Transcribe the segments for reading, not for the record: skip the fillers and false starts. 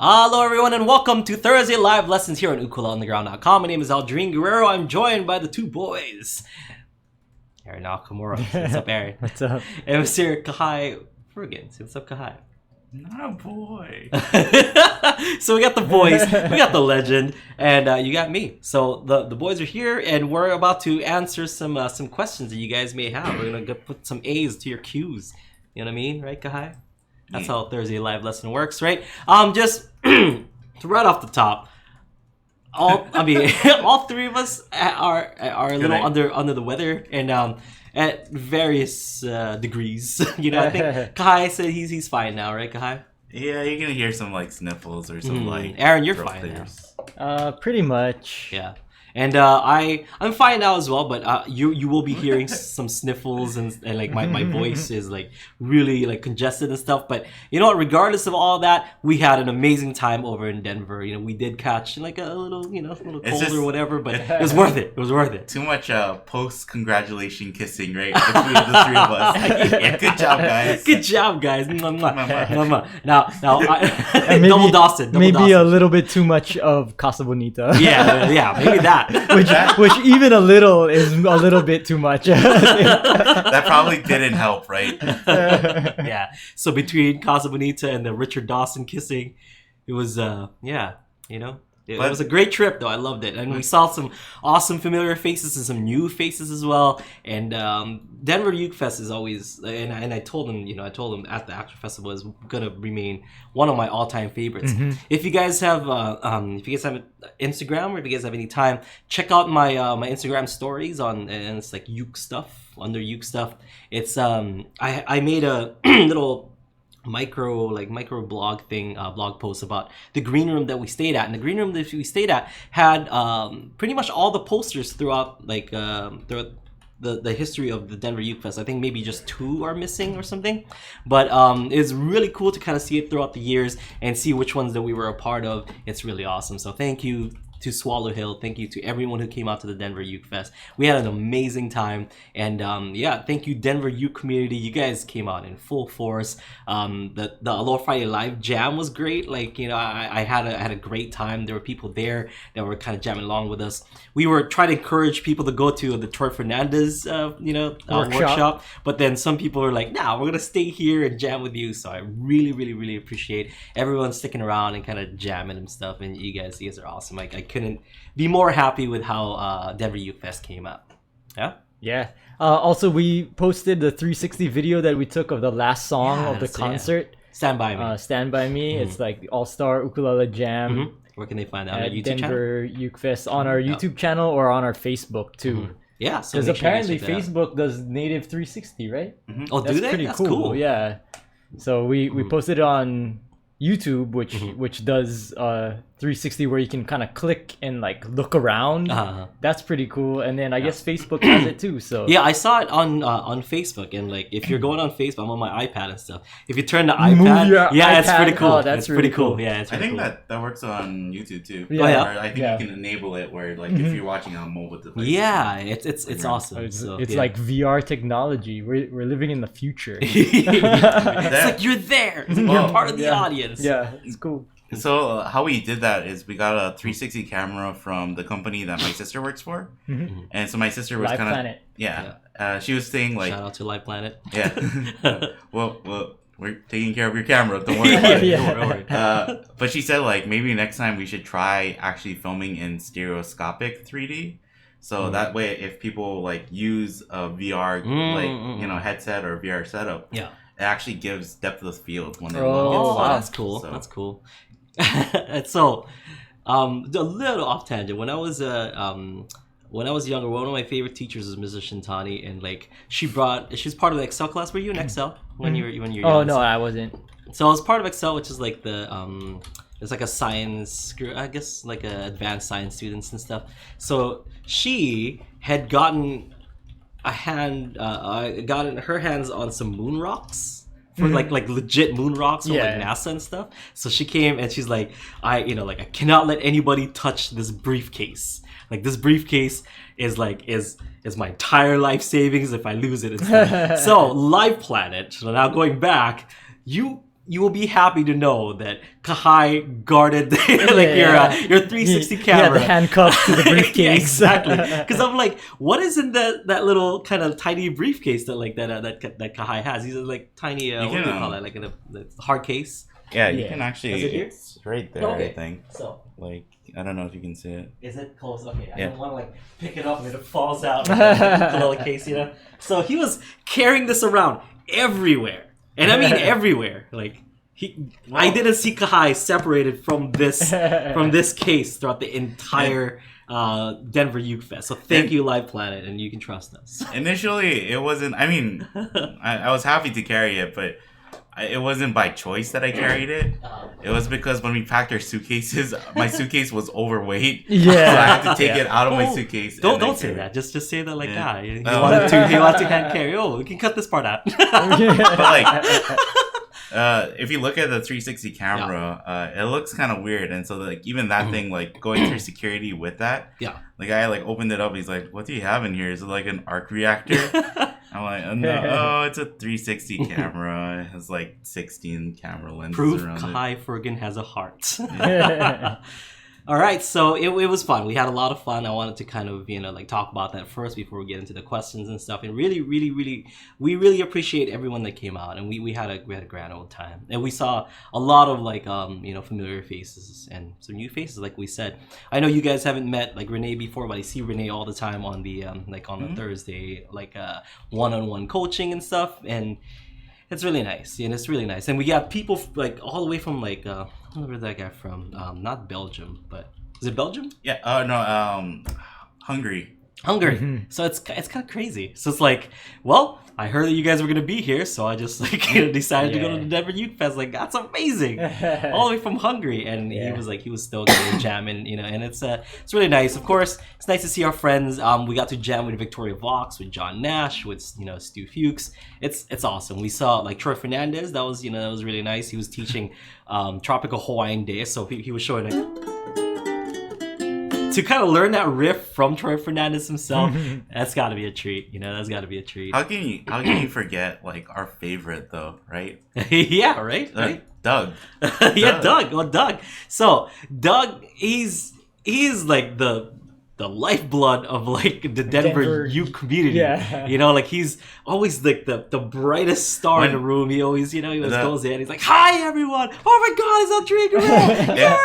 Hello everyone and welcome to Thursday Live Lessons here on UkuleleOnTheGround.com. My name is Aldrine Guerrero. I'm joined by the two boys. Aaron Nakamura. What's up, Aaron? What's up? And Mr. Kahai Fergans. What's up, Kahai? Not a boy. So we got the boys, we got the legend, and you got me. So the boys are here, and we're about to answer some questions that you guys may have. We're gonna put some A's to your Q's. You know what I mean, right, Kahai? That's how Thursday Live Lesson works, right? Just to right off the top, all three of us are a little under the weather, and at various degrees. You know, I think Kahai said he's fine now, right, Kahai? Yeah, you're gonna hear some like sniffles or some like. Aaron, you're fine now. Pretty much. Yeah. And I'm fine now as well, but you will be hearing some sniffles and like my voice is like really like congested and stuff. But you know what? Regardless of all that, we had an amazing time over in Denver. You know, we did catch like a little cold or whatever, but it was worth it. It was worth it. Too much post-congratulation kissing, right? Between the three of us. Yeah, good job, guys. Good job, guys. Now, double Dawson. Maybe a little bit too much of Casa Bonita. Yeah, maybe that. which even a little is a little bit too much. That probably didn't help, right? Yeah. So between Casa Bonita and the Richard Dawson kissing, it was It was a great trip, though. I loved it, and we saw some awesome familiar faces and some new faces as well. And Denver Ukefest is always, and I told him, at the Actor Festival is gonna remain one of my all-time favorites. Mm-hmm. If you guys have, Instagram, or if you guys have any time, check out my my Instagram stories and it's like Uke stuff under Uke stuff. It's I made a little micro blog thing, blog post about the green room that we stayed at, and the green room that we stayed at had pretty much all the posters throughout throughout the history of the Denver Ukefest. I think maybe just 2 are missing or something, but it's really cool to kind of see it throughout the years and see which ones that we were a part of. It's really awesome. So thank you to Swallow Hill. Thank you to everyone who came out to the Denver Ukefest. We had an amazing time, and thank you Denver Uke community. You guys came out in full force. The Aloha Friday Live Jam was great. Like, I had a great time. There were people there that were kind of jamming along with us. We were trying to encourage people to go to the Troy Fernandez workshop, but then some people were like, nah, we're gonna stay here and jam with you. So I really appreciate everyone sticking around and kind of jamming and stuff, and you guys are awesome. I couldn't be more happy with how Denver Ukefest came up. Yeah. Also, we posted the 360 video that we took of the last song of the concert. Stand By Me. Stand By Me. Mm-hmm. It's like the All-Star Ukulele Jam. Mm-hmm. Where can they find that? On our YouTube Denver channel? Ukefest on our YouTube channel or on our Facebook too. Mm-hmm. Yeah, so because apparently Facebook does native 360, right? Mm-hmm. Oh, do they? Pretty That's cool. Yeah. So we posted it on YouTube, which does 360, where you can kind of click and like look around. That's pretty cool. And then I guess Facebook has it too. So yeah, I saw it on Facebook, and like if you're going on Facebook, I'm on my iPad and stuff. If you turn the iPad, it's pretty cool. That's really pretty cool. Yeah, I think that works on YouTube too. Yeah. I think you can enable it where like if you're watching on mobile device. Yeah, it's awesome. It's like VR technology. We're living in the future. It's like you're there. You're part of the audience. Yeah, it's cool. So how we did that is we got a 360 camera from the company that my sister works for, and so my sister was kind of she was saying like, shout out to Live Planet. Yeah, well, we're taking care of your camera. Don't worry about it. Don't worry. But she said like maybe next time we should try actually filming in stereoscopic 3D. So that way, if people like use a VR headset or VR setup, it actually gives depth of field when they look. Oh, wow. That's cool. So. That's cool. And so, a little off tangent. When I was younger, one of my favorite teachers was Mrs. Shintani, and like she was part of the Excel class. Were you in Excel when you were young? Oh no, I wasn't. So I was part of Excel, which is like the it's like a science, I guess, like a advanced science students and stuff. So she had gotten gotten her hands on some moon rocks. For like legit moon rocks from like NASA and stuff. So she came and she's like, I cannot let anybody touch this briefcase. Like this briefcase is my entire life savings if I lose it and stuff. So Live Planet, so now going back, you you will be happy to know that Kahai guarded your 360 camera. Yeah, the handcuffs to the briefcase. Yeah, exactly. Because I'm like, what is in that little kind of tiny briefcase that Kahai has? He's like tiny. What do you call it? Like in a hard case. Yeah, you can actually. Is it here? It's right there. Okay. I think. So. Like, I don't know if you can see it. Is it close? Okay, I Yeah. don't want to like pick it up and it falls out of the ukulele case, you know. So he was carrying this around everywhere, and I mean everywhere. Like I didn't see Kahai separated from this case throughout the entire Denver Ukefest. So thank you, Live Planet, and you can trust us. Initially, it wasn't. I mean, I was happy to carry it, but it wasn't by choice that I carried it. It was because when we packed our suitcases, my suitcase was overweight. Yeah. So I had to take it out of my suitcase. Don't say that. Just say that like that. He wanted to hand carry. Oh, we can cut this part out. But like, if you look at the 360 camera, it looks kind of weird, and so like even that thing like going through security with that. Yeah. The guy like opened it up. He's like, "What do you have in here? Is it like an arc reactor?" I'm like, no, it's a 360 camera. It has like 16 camera lenses Proof around Kahai Fergan has a heart. All right, so it was fun. We had a lot of fun. I wanted to kind of, like talk about that first before we get into the questions and stuff. And really, really, really, we really appreciate everyone that came out, and we had a grand old time. And we saw a lot of like familiar faces and some new faces, like we said. I know you guys haven't met like Renee before, but I see Renee all the time on the the Thursday one-on-one coaching and stuff, and it's really nice. And it's really nice. And we got people like all the way from like where's that guy from? Not Belgium, but is it Belgium? Yeah. Hungary. Hungary. So it's kind of crazy. So it's like, well, I heard that you guys were gonna be here, so I just like decided to go to the Denver Ukefest. Like that's amazing, all the way from Hungary. And he was still jamming, and it's really nice. Of course, it's nice to see our friends. We got to jam with Victoria Vox, with John Nash, with Stu Fuchs. It's awesome. We saw like Troy Fernandez. That was really nice. He was teaching Tropical Hawaiian Day, so he was showing to kind of learn that riff from Troy Fernandez himself. That's got to be a treat. That's got to be a treat. How can you forget like our favorite though, right? Yeah, right. Doug. Yeah, Doug. Well, Doug. So Doug, he's like the lifeblood of like the Denver Uke community. Yeah. Like he's always like the brightest star in the room. He always, goes in. He's like, "Hi everyone! Oh my God, it's Aldrine! Yay!"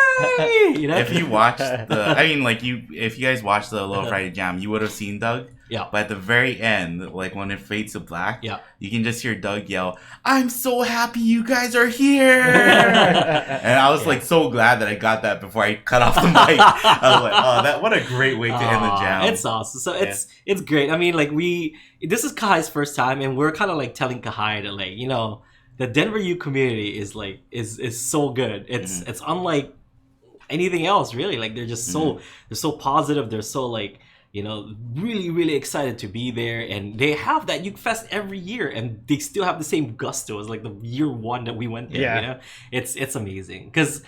If you watch if you guys watched the Aloha Friday Jam, you would have seen Doug. Yeah. But at the very end, like when it fades to black, you can just hear Doug yell, "I'm so happy you guys are here!" And I was like so glad that I got that before I cut off the mic. I was like, "Oh, what a great way to end the jam!" It's awesome. So it's great. I mean, like this is Kahai's first time, and we're kind of like telling Kahai that like the Denver Uke community is like is so good. It's unlike anything else really. Like they're just they're so positive. They're so like. Really, really excited to be there, and they have that Ukefest every year, and they still have the same gusto as like the year one that we went there. Yeah. It's amazing because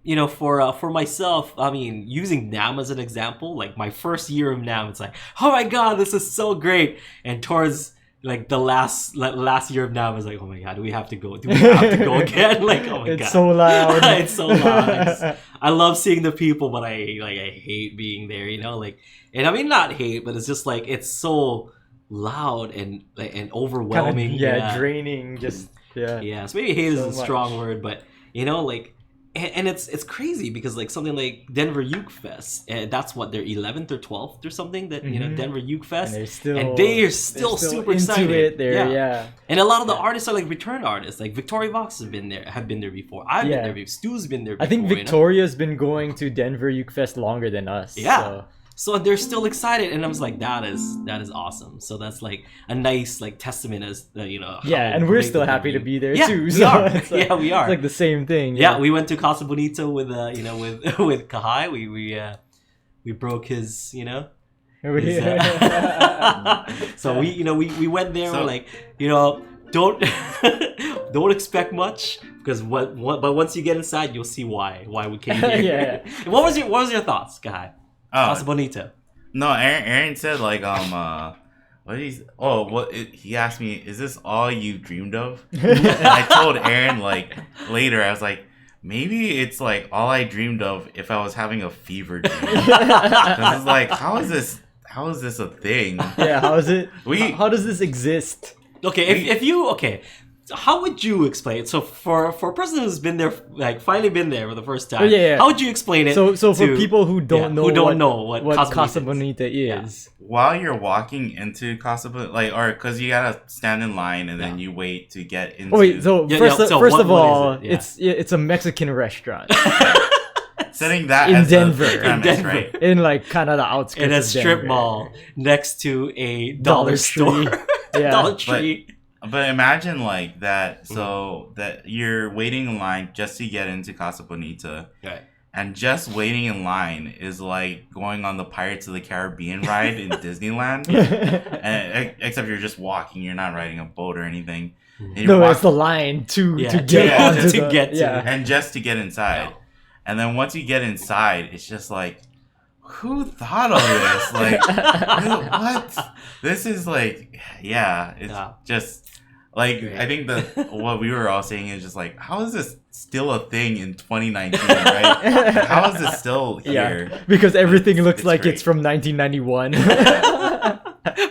for myself, I mean, using NAM as an example, like my first year of NAM, it's like, oh my God, this is so great, and towards like the last year of NAM, I was like, oh my God, do we have to go again? Like, oh my God, it's so loud. It's so loud. I love seeing the people, but I hate being there. And I mean not hate, but it's just like it's so loud and overwhelming. Kind of, draining. Just yeah. So maybe hate is a much. strong word, but and it's crazy because like something like Denver Ukefest, that's what their 11th or 12th or something that Denver Ukefest, and they are still super excited. And a lot of the artists are like return artists. Like Victoria Vox have been there before. I've been there before. Stu's been there before. I think Victoria's been going to Denver Ukefest longer than us. Yeah. So they're still excited, and I was like, that is awesome. So that's like a nice like testament as and we're still happy to be there too. We are. We are. It's like the same thing. Yeah, we went to Casa Bonita with with Kahai. We broke his so we went there. So, we're like don't expect much because but once you get inside, you'll see why we came here. What was your thoughts, Kahai? Casa Bonita. No, Aaron said like he asked me, is this all you dreamed of? And I told Aaron like later, I was like, maybe it's like all I dreamed of if I was having a fever dream. Because it's like, how is this a thing? Yeah, how is it? How does this exist? Okay, if you how would you explain it? So for a person who's been there, like finally been there for the first time, how would you explain it? So for people who don't know what Casa Bonita is. is. While you're walking into Casa Bonita, or because you gotta stand in line and then you wait to get into. Oh, wait, first of all, it's a Mexican restaurant. Setting that in as Denver, the premise, right? In like kind of the outskirts in a of strip Denver. mall next to a dollar store. Dollar Tree. But imagine like that, so that you're waiting in line just to get into Casa Bonita. Right. And just waiting in line is like going on the Pirates of the Caribbean ride in Disneyland. Except you're just walking, you're not riding a boat or anything. It's the line to get to. And just to get inside. Yeah. And then once you get inside, it's just like, who thought of this? Like, what? This is like, it's just... Like, I think what we were all saying is just like, how is this still a thing in 2019, right? How is this still here? Yeah, because everything looks like it's from 1991.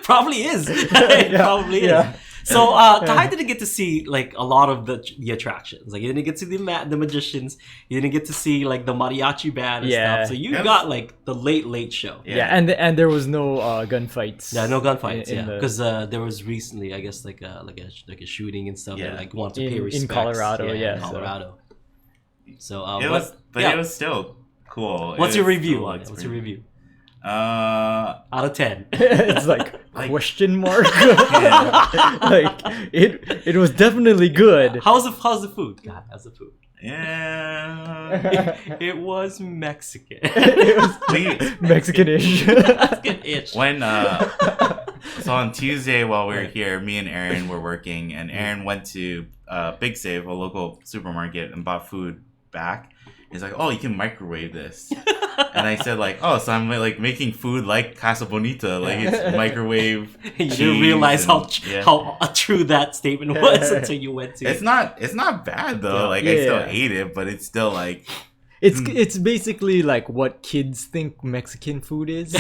Probably is. Probably is. So, Kai didn't get to see like a lot of the attractions. Like, you didn't get to see the magicians. You didn't get to see like the mariachi band and stuff. So you got like the late show. Yeah, and there was no gunfights. Yeah, no gunfights. Because there was recently, I guess, like a shooting and stuff. Yeah, like wanted to pay respects in Colorado. In Colorado. So, it was still cool. What's your review on it? What's your review? Out of 10. It's like question mark. Like it was definitely good. How's the food? God, how's the food? Yeah. It was Mexican. It was Mexican-ish. Mexican-ish. When so on Tuesday while we were here, me and Aaron were working, and Aaron went to Big Save, a local supermarket, and bought food back. He's like, oh, you can microwave this. And I said, like, oh, so I'm like making food like Casa Bonita, like it's microwave. You didn't realize how true that statement was until you went to. It's not bad though. I still ate it, but it's still like. It's basically like what kids think Mexican food is.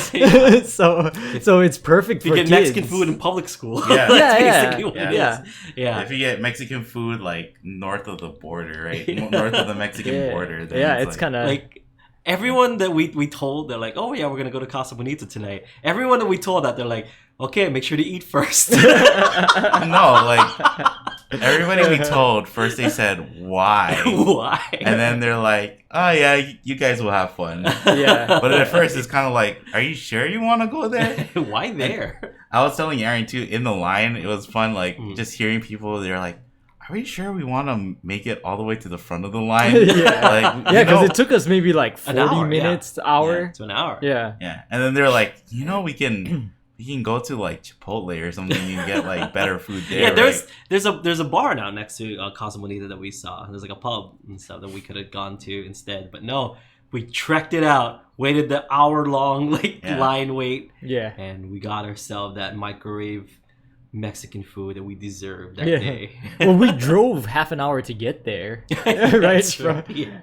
so it's perfect for kids. You get Mexican food in public school. Yeah. That's basically what it is. Yeah. If you get Mexican food like north of the border, right? North of the Mexican border. Then it's kind of like everyone that we told, they're like, oh yeah, we're gonna go to Casa Bonita tonight. Everyone that we told that, they're like, okay, make sure to eat first. No, like everybody we told first, they said why, and then they're like, oh yeah, you guys will have fun. Yeah, but at first it's kind of like, are you sure you want to go there? Why there? And I was telling Aaron too, in the line, it was fun, like just hearing people. They're like, are we sure we want to make it all the way to the front of the line? Because it took us maybe like 40 minutes, hour to an hour. Yeah, and then they're like, we can go to like Chipotle or something and get like better food there. Yeah, there's a bar now next to Casa Bonita that we saw. There's like a pub and stuff that we could have gone to instead, but no, we trekked it out, waited the hour-long line wait, and we got ourselves that microwave Mexican food that we deserved that day. Well, we drove half an hour to get there, right?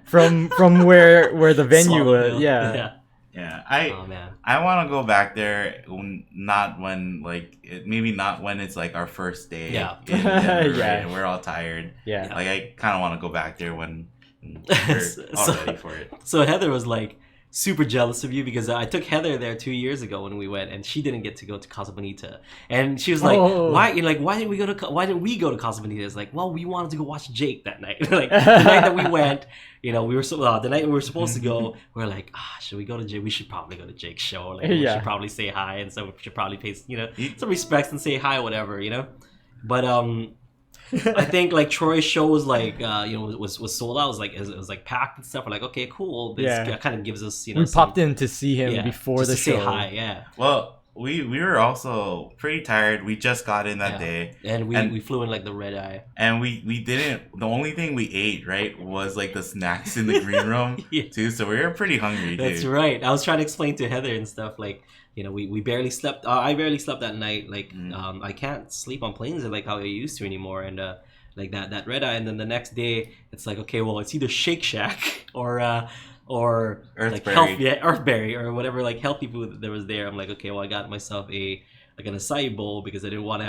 From where the venue was. Yeah. I want to go back there. Not when maybe not when it's like our first day. Yeah. In Denver, right? And we're all tired. Yeah. Like I kind of want to go back there when we're all ready for it. So Heather was like super jealous of you because I took Heather there 2 years ago when we went, and she didn't get to go to Casa Bonita, and she was like, "Why? Why didn't we go to Casa Bonita?" It's like, well, we wanted to go watch Jake that night. Like the night that we went, we were the night we were supposed to go. We were like, should we go to Jake? We should probably go to Jake's show. Like we should probably say hi, and so we should probably pay some respects and say hi, whatever, But I think like Troy's show was like was sold out. It was like packed and stuff. We're like, okay, cool. This kind of gives us we popped in to see him before the show. Say hi, Well, we were also pretty tired. We just got in that day, and we flew in like the red eye, and we didn't. The only thing we ate was like the snacks in the green room too. So we were pretty hungry. That's right. I was trying to explain to Heather and stuff like, we barely slept. I barely slept that night. Like I can't sleep on planes like how I used to anymore, and like that red eye. And then the next day it's like, okay, well, it's either Shake Shack or like Earthberry or whatever like healthy food that was there. I'm like, okay, well, I got myself an acai bowl because I didn't want to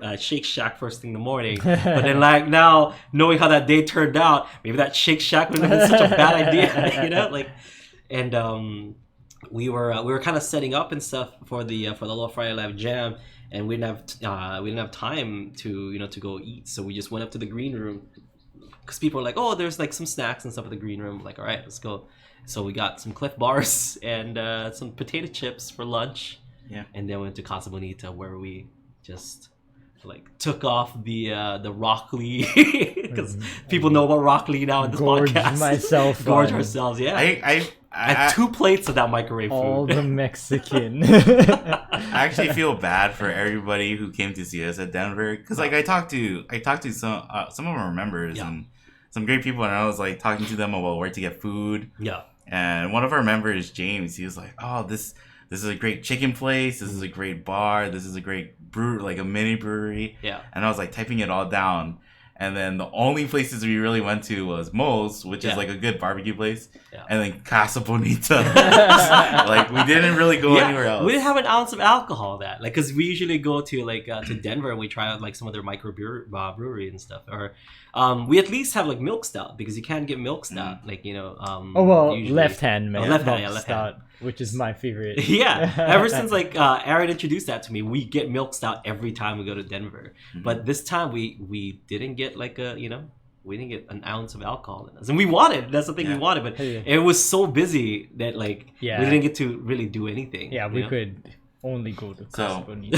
have Shake Shack first thing in the morning. But then like now knowing how that day turned out, maybe that Shake Shack would have been such a bad idea, like. And we were kind of setting up and stuff for the Aloha Friday Live Jam, and we didn't have time to go eat, so we just went up to the green room because people were like, oh, there's like some snacks and stuff at the green room. Like, all right, let's go. So we got some Cliff Bars and some potato chips for lunch. Yeah. And then went to Casa Bonita where we just like took off the Rock Lee because people know about Rock Lee now in this podcast. Gorge ourselves. Yeah. I had 2 plates of that microwave food. All the Mexican. I actually feel bad for everybody who came to see us at Denver because like I talked to some of our members and some great people, and I was like talking to them about where to get food. Yeah. And one of our members, James, he was like, "Oh, this is a great chicken place. This is a great bar. This is a great brew, like a mini brewery." Yeah. And I was like typing it all down. And then the only places we really went to was Moe's, which is like a good barbecue place. Yeah. And then Casa Bonita. Like we didn't really go anywhere else. We didn't have an ounce of alcohol because we usually go to like to Denver and we try out like some of their brewery and stuff. Or we at least have like milk stout because you can't get milk stout left hand stout, which is my favorite. Yeah, ever since like Aaron introduced that to me, we get milk stout every time we go to Denver. But this time we didn't get like we didn't get an ounce of alcohol in us, and that's the thing we wanted, but it was so busy that like we didn't get to really do anything. We could only go to Casa Bonita.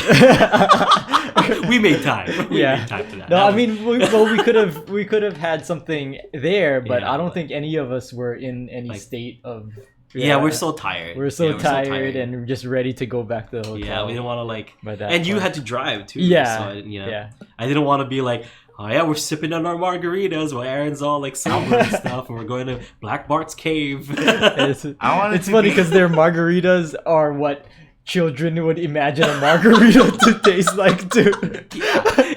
We made time. We made time for that. No, I mean, we could have had something there, but I don't think any of us were in any state of. We're so tired. We're so tired and we're just ready to go back to the hotel. Yeah, we didn't want to and you had to drive too. Yeah. So, I didn't want to be like, oh yeah, we're sipping on our margaritas while Aaron's all like sober and stuff, and we're going to Black Bart's cave. It's funny because their margaritas are what children would imagine a margarita to taste like too.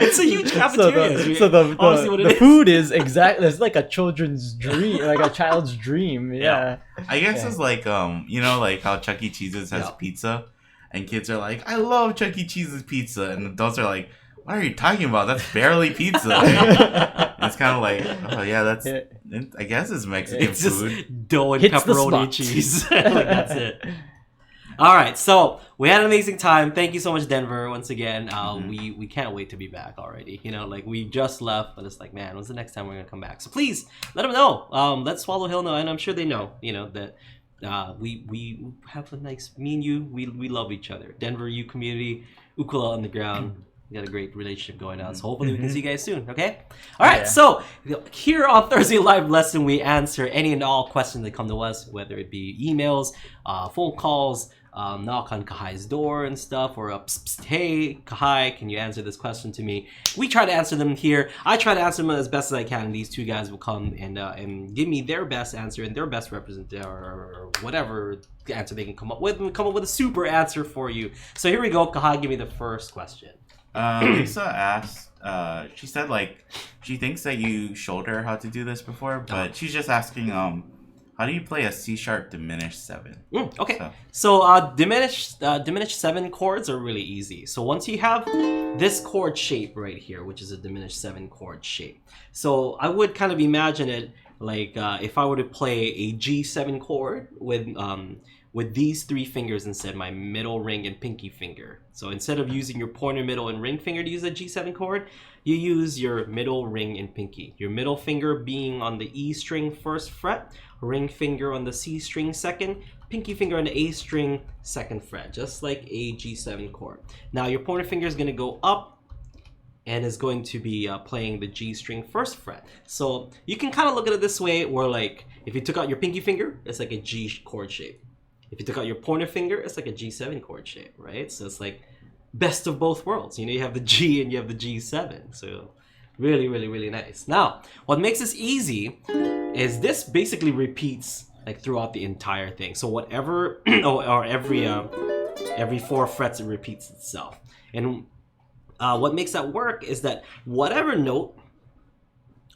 It's a huge cafeteria. So the food is exactly, it's like a children's dream, like a child's dream. Yeah. I guess it's like like how Chuck E. Cheese's has pizza, and kids are like, I love Chuck E. Cheese's pizza, and adults are like, what are you talking about? That's barely pizza. And it's kind of like, oh yeah, that's. I guess it's Mexican food. Just dough and pepperoni and cheese. Like, that's it. All right, so we had an amazing time. Thank you so much, Denver, once again. We can't wait to be back already. Like we just left, but it's like, man, when's the next time we're gonna come back? So please let them know. Let Swallow Hill know, and I'm sure they know. That we have a nice. Me and you, we love each other. Denver U community, Ukulele on the ground. We got a great relationship going on, so hopefully we can see you guys soon, okay? All right, so here on Thursday Live Lesson, we answer any and all questions that come to us, whether it be emails, phone calls, knock on Kahai's door and stuff, or hey, Kahai, can you answer this question to me? We try to answer them here. I try to answer them as best as I can, and these two guys will come and give me their best answer and their best representation or whatever answer they can come up with, and come up with a super answer for you. So here we go, Kahai, give me the first question. Lisa asked, she said like she thinks that you showed her how to do this before, but she's just asking how do you play a C sharp diminished 7? Okay, so diminished 7 chords are really easy. So once you have this chord shape right here, which is a diminished 7 chord shape, so I would kind of imagine it like if I were to play a G7 chord with these 3 fingers instead, my middle, ring, and pinky finger. So instead of using your pointer, middle, and ring finger to use a G7 chord, you use your middle, ring, and pinky. Your middle finger being on the E string 1st fret, ring finger on the C string 2nd, pinky finger on the A string 2nd fret, just like a G7 chord. Now your pointer finger is going to go up and is going to be playing the G string 1st fret. So you can kind of look at it this way, where like if you took out your pinky finger, it's like a G chord shape. If you took out your pointer finger, it's like a G7 chord shape, right? So it's like best of both worlds. You know, you have the G and you have the G7. So really, really, really nice. Now, what makes this easy is this basically repeats like throughout the entire thing. So whatever, or every 4 frets, it repeats itself. And what makes that work is that whatever note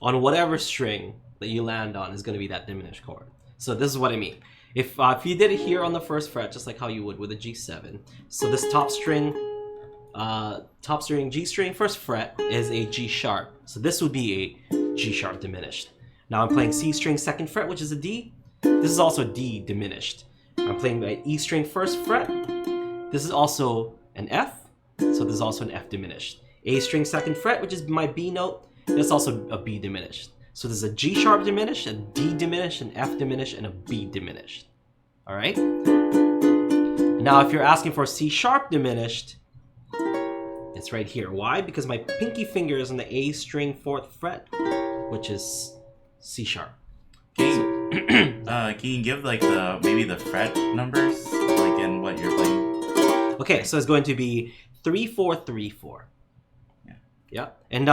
on whatever string that you land on is going to be that diminished chord. So this is what I mean. If you did it here on the 1st fret, just like how you would with a G7. So this top string, G string, 1st fret is a G sharp. So this would be a G sharp diminished. Now I'm playing C string 2nd fret, which is a D. This is also D diminished. I'm playing my E string 1st fret. This is also an F. So this is also an F diminished. A string 2nd fret, which is my B note. That's also a B diminished. So there's a G sharp diminished, a D diminished, an F diminished, and a B diminished. All right? Now, if you're asking for C sharp diminished, it's right here. Why? Because my pinky finger is on the A string 4th fret, which is C sharp. Can you give like maybe the fret numbers, like in what you're playing? Okay, so it's going to be 3 4 3 4. Yeah. And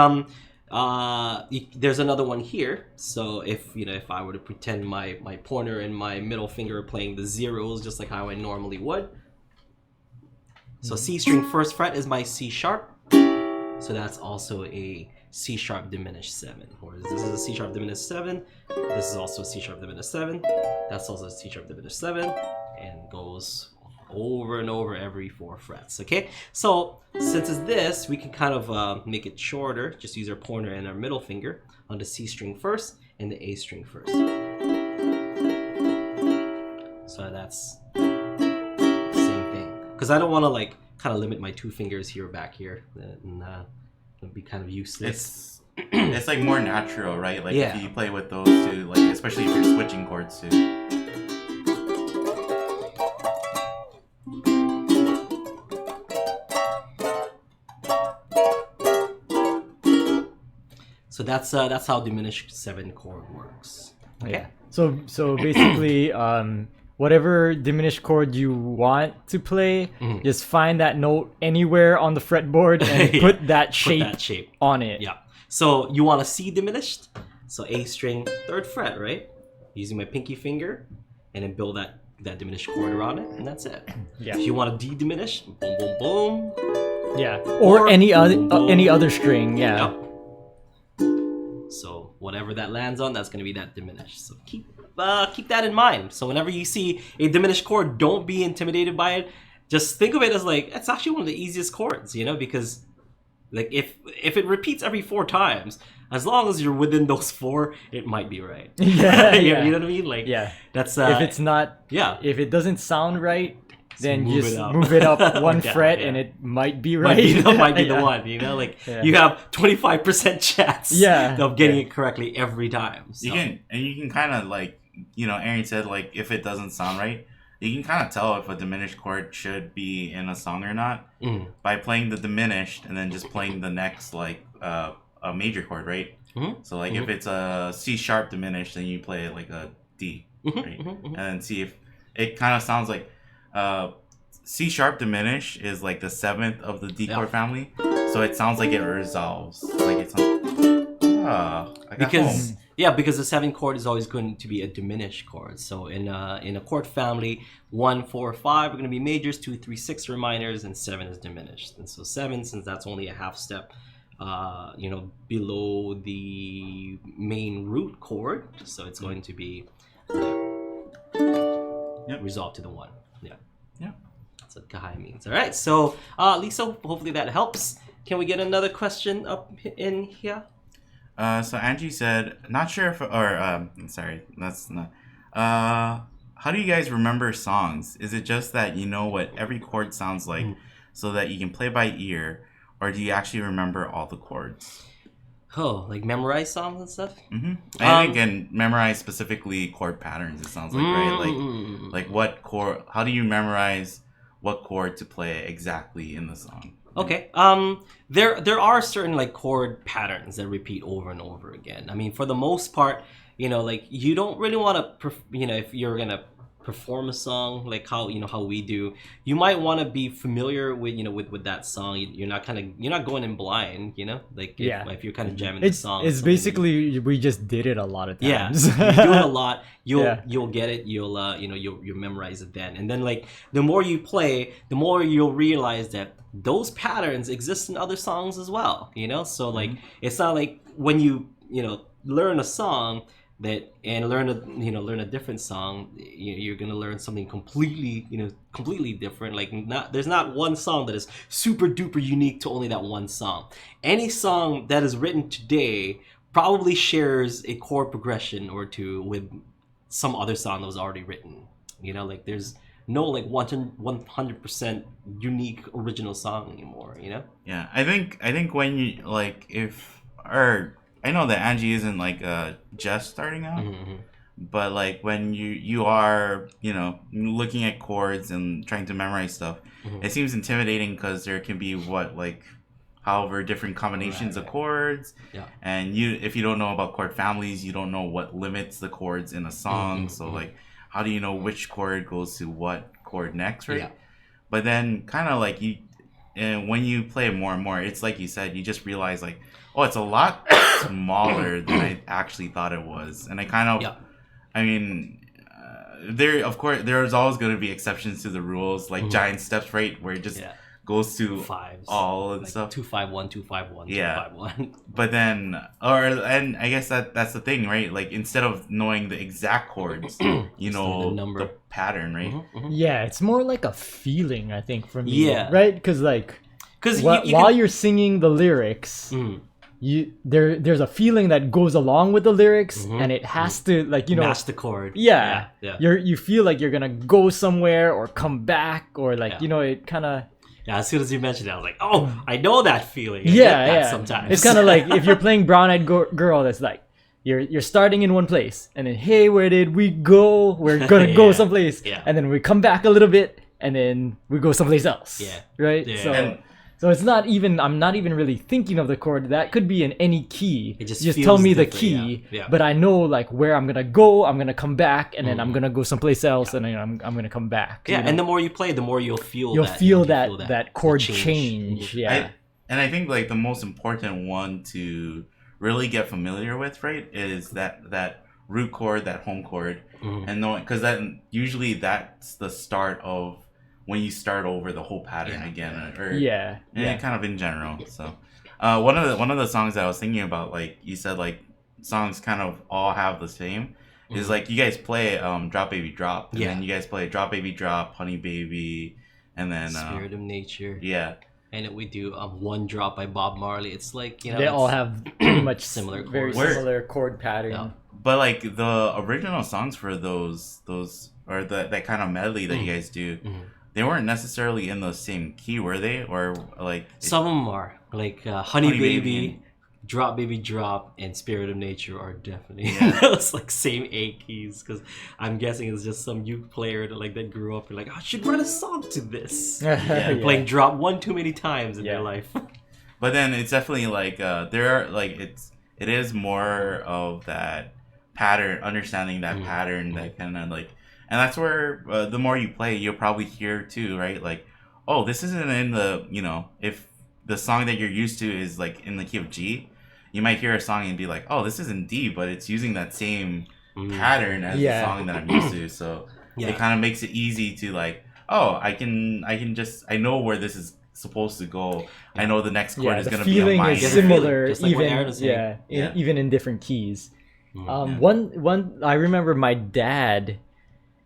there's another one here. So if I were to pretend my pointer and my middle finger are playing the zeros just like how I normally would. So C string 1st fret is my C sharp. So that's also a C sharp diminished 7. Whereas this is a C sharp diminished 7. This is also a C sharp diminished 7. That's also a C sharp diminished 7. And goes over and over every 4 frets. Okay, so since it's this, we can kind of make it shorter. Just use our pointer and our middle finger on the C string 1st and the A string 1st. So that's the same thing. Because I don't want to like kind of limit my 2 fingers here back here, and it'd be kind of useless. It's like more natural, right? Like if you play with those two, like especially if you're switching chords too. So that's how diminished 7 chord works. Okay. Yeah. So basically, whatever diminished chord you want to play, just find that note anywhere on the fretboard and put that shape on it. Yeah. So you want a C diminished, so A string 3rd fret, right? Using my pinky finger, and then build that diminished chord around it, and that's it. Yeah. If you want a D diminished, boom, boom, boom. Yeah. Or any other string. Yeah. Yep. So whatever that lands on, that's going to be that diminished. So keep that in mind. So whenever you see a diminished chord, don't be intimidated by it. Just think of it as like, it's actually one of the easiest chords, because like if it repeats every 4 times, as long as you're within those 4, it might be right. Yeah. You know what I mean? Like, that's if it's not, if it doesn't sound right, then just move it up 1 fret and it might be right. Might be the one, like you have 25% chance of getting it correctly every time. So. You can kind of like, Aaron said, like if it doesn't sound right, you can kind of tell if a diminished chord should be in a song or not by playing the diminished and then just playing the next like a major chord, right? So like if it's a C sharp diminished, then you play it like a D, right? And then see if it kind of sounds like C sharp diminished is like the 7th of the D chord family, so it sounds like it resolves. Like it sounds because the 7th chord is always going to be a diminished chord. So in a chord family, 1, 4, 5 are going to be majors, 2, 3, 6 are minors, and 7 is diminished. And so 7, since that's only a half step, below the main root chord, so it's going to be resolved to the 1. Yeah. That's what Kahai means. All right. So, Lisa, hopefully that helps. Can we get another question up in here? So Angie said, not sure if, sorry, that's not. How do you guys remember songs? Is it just that you know what every chord sounds like so that you can play by ear, or do you actually remember all the chords? Oh, like memorize songs and stuff? And again, memorize specifically chord patterns, it sounds like, right? Like what chord, how do you memorize what chord to play exactly in the song? Okay. There are certain like chord patterns that repeat over and over again. I mean, for the most part, like you don't really want to, if you're gonna perform a song like how how we do, you might want to be familiar with with that song. You're not going in blind, like if you're kind of jamming the song. It's basically we just did it a lot of times. Yeah, you do it a lot. You'll get it. You'll you'll memorize it then, and then like the more you play, the more you'll realize that those patterns exist in other songs as well. So like it's not like when you learn a song and learn a different song, you're gonna learn something completely different. Like there's not one song that is super duper unique to only that one song. Any song that is written today probably shares a chord progression or two with some other song that was already written. Like there's no like 100% unique original song anymore. Yeah, I think when you like I know that Angie isn't like just starting out, but like when you are looking at chords and trying to memorize stuff, it seems intimidating because there can be however different combinations of chords, and if you don't know about chord families, you don't know what limits the chords in a song. So like, how do you know which chord goes to what chord next, right? Yeah. But then kind of like when you play it more and more, it's like you said, you just realize like, oh, it's a lot smaller than I actually thought it was. And I kind of, I mean, there's always going to be exceptions to the rules, like giant steps, right? Where it just goes to fives, all and like stuff. 2-5-1, 2-5-1, yeah. 2-5-1. But then, and I guess that's the thing, right? Like instead of knowing the exact chords, you know the pattern, right? Yeah, it's more like a feeling, I think, for me. Yeah. Right? Because while you're singing the lyrics, there's a feeling that goes along with the lyrics, and it has to match the chord. Yeah. You feel like you're gonna go somewhere or come back or it kind of. Yeah, as soon as you mentioned it, I was like, oh, I know that feeling. I get that sometimes. It's kind of like if you're playing Brown Eyed Girl, that's like you're starting in one place, and then hey, where did we go? We're gonna go someplace, and then we come back a little bit, and then we go someplace else. Yeah, right. Yeah. So it's not even. I'm not even really thinking of the chord. That could be in any key. It just tell me the key, but I know like where I'm gonna go. I'm gonna come back, and then I'm gonna go someplace else, and then I'm gonna come back. Yeah, and the more you play, the more you'll feel that chord change. Yeah, and I think like the most important one to really get familiar with, right, is that root chord, that home chord, and knowing, because usually that's the start of when you start over the whole pattern again, kind of in general. So, one of the songs that I was thinking about, like you said, like songs kind of all have the same, is like you guys play Drop Baby Drop, and then you guys play Drop Baby Drop, Honey Baby, and then Spirit of Nature. Yeah. And we do One Drop by Bob Marley. It's like they all have pretty much similar chords. Very similar chord pattern. Yeah. But like the original songs for those or that kind of medley that you guys do. They weren't necessarily in the same key, were they? Or like some of them are like Honey Baby, Drop Baby Drop, and Spirit of Nature are definitely those like same A keys. Because I'm guessing it's just some uke player that grew up and like, I should write a song to this. Playing drop one too many times in their life. But then it's definitely like there are like it is more of that pattern, understanding that pattern, that kind of like. And that's where the more you play, you'll probably hear too, right? Like, oh, this isn't in the, if the song that you're used to is like in the key of G, you might hear a song and be like, oh, this is in D, but it's using that same pattern as the song that I'm used to. So it kind of makes it easy to like, oh, I know where this is supposed to go. I know the next chord is going to be on my feeling is similar, like even in different keys. One I remember my dad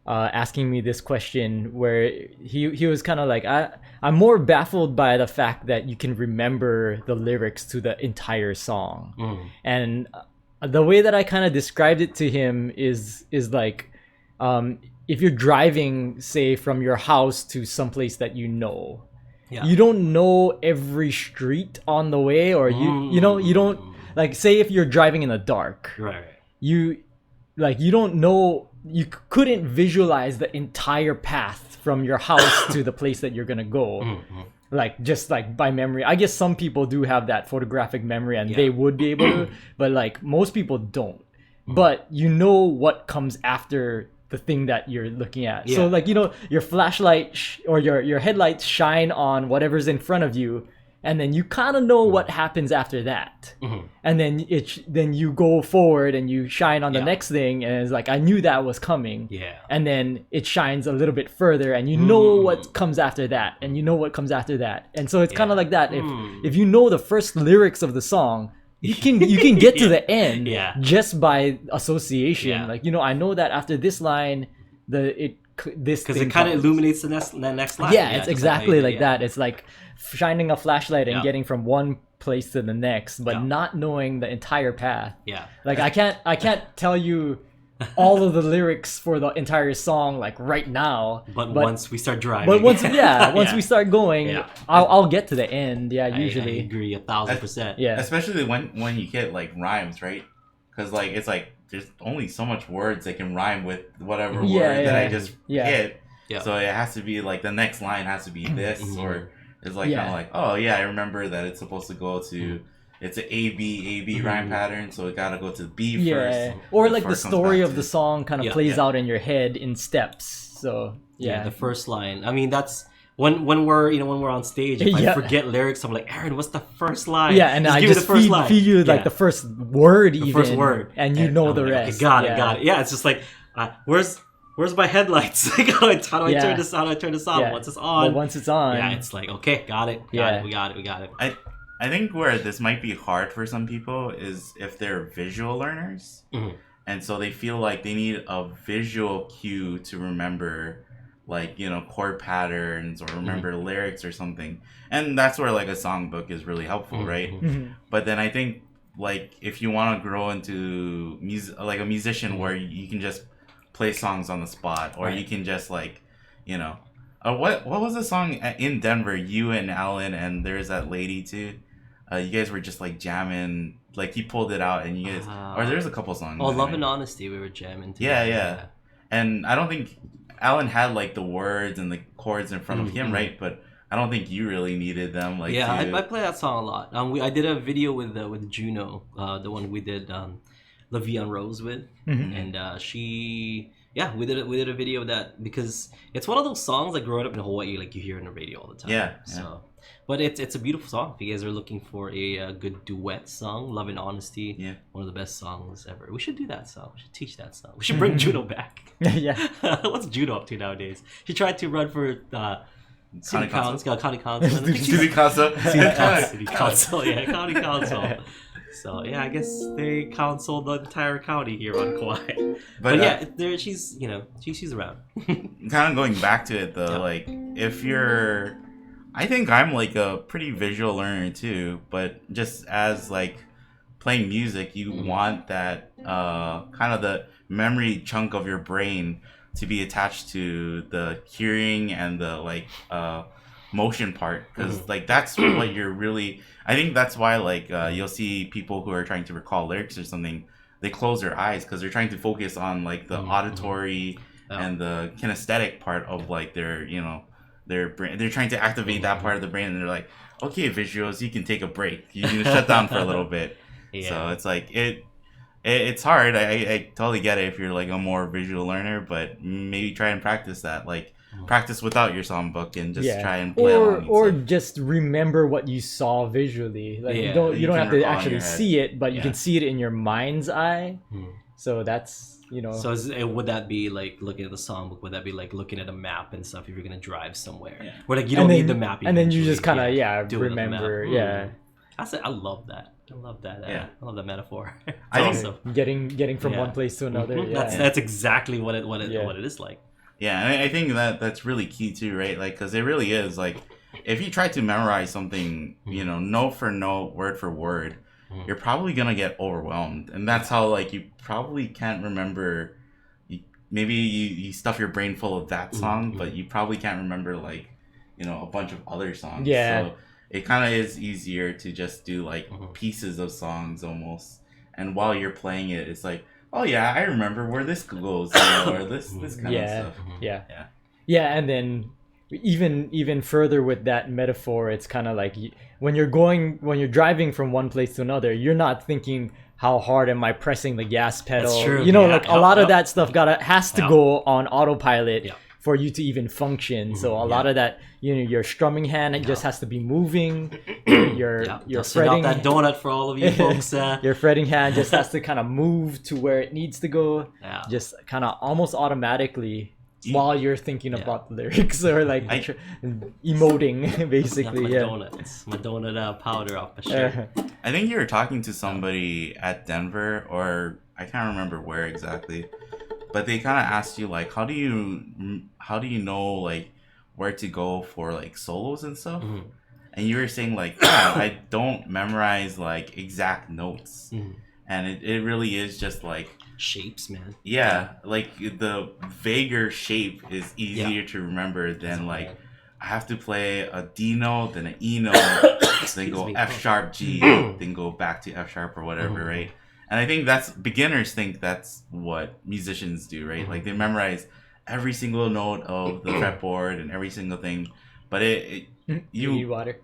asking me this question where he was kind of like, I'm more baffled by the fact that you can remember the lyrics to the entire song. And the way that I kind of described it to him is like, if you're driving, say, from your house to someplace that you don't know every street on the way, or you don't, like, say if you're driving in the dark, you don't know. You couldn't visualize the entire path from your house to the place that you're gonna go, like just like by memory. I guess some people do have that photographic memory and they would be able to, but like most people don't. But you know what comes after the thing that you're looking at. Yeah. So like, your flashlight or your headlights shine on whatever's in front of you, and then you kind of know what happens after that. And then then you go forward and you shine on the next thing, and it's like, I knew that was coming. Yeah. And then it shines a little bit further, and you know what comes after that, and you know what comes after that. And so it's kind of like that. If you know the first lyrics of the song, you can get to the end just by association. Yeah. Like, I know that after this line, this Because thing it kind of comes. illuminates the next line. Yeah, it's just exactly like yeah. that. It's like shining a flashlight and getting from one place to the next, but not knowing the entire path. Yeah. Like I can't tell you all of the lyrics for the entire song like right now. But once we start driving. But once we start going, Yeah. I'll get to the end. Yeah, I usually. agree 1,000%. Yeah. Especially when you get like rhymes, right? Because like it's like there's only so much words that can rhyme with whatever word that I just hit. Yeah. So it has to be like the next line has to be this, or it's like kind of like, oh yeah, I remember that it's supposed to go to. It's an A-B rhyme pattern, so it gotta go to B first. Or like before the it comes story back of to- the song kind of plays out in your head in steps. So The first line. I mean, that's when we're on stage. If I forget lyrics, I'm like, Aaron, what's the first line? Yeah, and I give me just the first line. feed you like the first word, the even first word, and you know I'm the like, rest. Okay, got it. Yeah, it's just like, where's my headlights? Like, how do I turn this on? How do I turn this on? Once it's on. But once it's on, yeah, it's like, okay, got it. We got it. I think where this might be hard for some people is if they're visual learners, and so they feel like they need a visual cue to remember, like, chord patterns or remember lyrics or something. And that's where like a songbook is really helpful, right? But then I think like if you want to grow into music, like a musician where you can just play songs on the spot, or you can just like, what was the song in Denver? You and Alan and there's that lady too. You guys were just like jamming, like he pulled it out, and you guys, or there's a couple songs. Oh, Love and Honesty, we were jamming. Yeah. And I don't think Alan had like the words and the chords in front of him, right? But I don't think you really needed them. Like, I play that song a lot. I did a video with Juno, the one we did La Vie en Rose with, and she. Yeah, we did a video of that because it's one of those songs like growing up in Hawaii, like you hear on the radio all the time. Yeah. So, but it's a beautiful song. If you guys are looking for a good duet song, Love and Honesty, one of the best songs ever. We should do that song. We should teach that song. We should bring Juno back. What's Juno up to nowadays? She tried to run for City Council. County Council. City Council. City Council. Yeah, County Council. So yeah, I guess they counsel the entire county here on Kauai. But yeah, she's around. Kind of going back to it though, like if you're, I think I'm like a pretty visual learner too, but just as like playing music, you want that kind of the memory chunk of your brain to be attached to the hearing and the like motion part, because like that's what you're really, I think that's why like you'll see people who are trying to recall lyrics or something, they close their eyes because they're trying to focus on like the auditory and the kinesthetic part of like their their brain. They're trying to activate that part of the brain, and they're like, okay, visuals, you can take a break, you can shut down for a little bit. So it's like it's hard. I totally get it if you're like a more visual learner, but maybe try and practice that, like practice without your songbook and just try and play along. Or just remember what you saw visually. Like you don't have to actually see it, but you can see it in your mind's eye. So that's So would that be like looking at the songbook? Would that be like looking at a map and stuff if you're gonna drive somewhere? Where like you don't need the map, and then you just kind of remember. I love that. I love that. I love that metaphor. I also getting from one place to another. That's exactly what it is like. Yeah, and I think that's really key too, right? Like, because it really is like, if you try to memorize something, note for note, word for word, you're probably gonna get overwhelmed, and that's how like you probably can't remember. Maybe you stuff your brain full of that song, but you probably can't remember like, a bunch of other songs. Yeah. So it kind of is easier to just do like pieces of songs almost, and while you're playing it, it's like, oh yeah, I remember where this goes, or this kind of stuff. Yeah, and then even further with that metaphor, it's kind of like when you're driving from one place to another, you're not thinking how hard am I pressing the gas pedal? That's true. You know, Yeah, like a lot of that stuff has to Yeah. go on autopilot Yeah. for you to even function. So a lot of that, your strumming hand just has to be moving. Your Dusting off fretting that donut for all of you folks. your fretting hand just has to kind of move to where it needs to go. Yeah. Just kind of almost automatically while you're thinking about the lyrics or like emoting basically. My donuts, my donut powder off my shirt. I think you were talking to somebody at Denver, or I can't remember where exactly, but they kind of asked you like, how do you know like where to go for like solos and stuff? Mm-hmm. And you were saying like, I don't memorize like exact notes, and it really is just like shapes, man. Yeah, like the vaguer shape is easier to remember than like I have to play a D note, then an E note, then go F sharp G, then go back to F sharp or whatever, right? And I think beginners think that's what musicians do, right? Like they memorize every single note of the fretboard and every single thing, but you need water.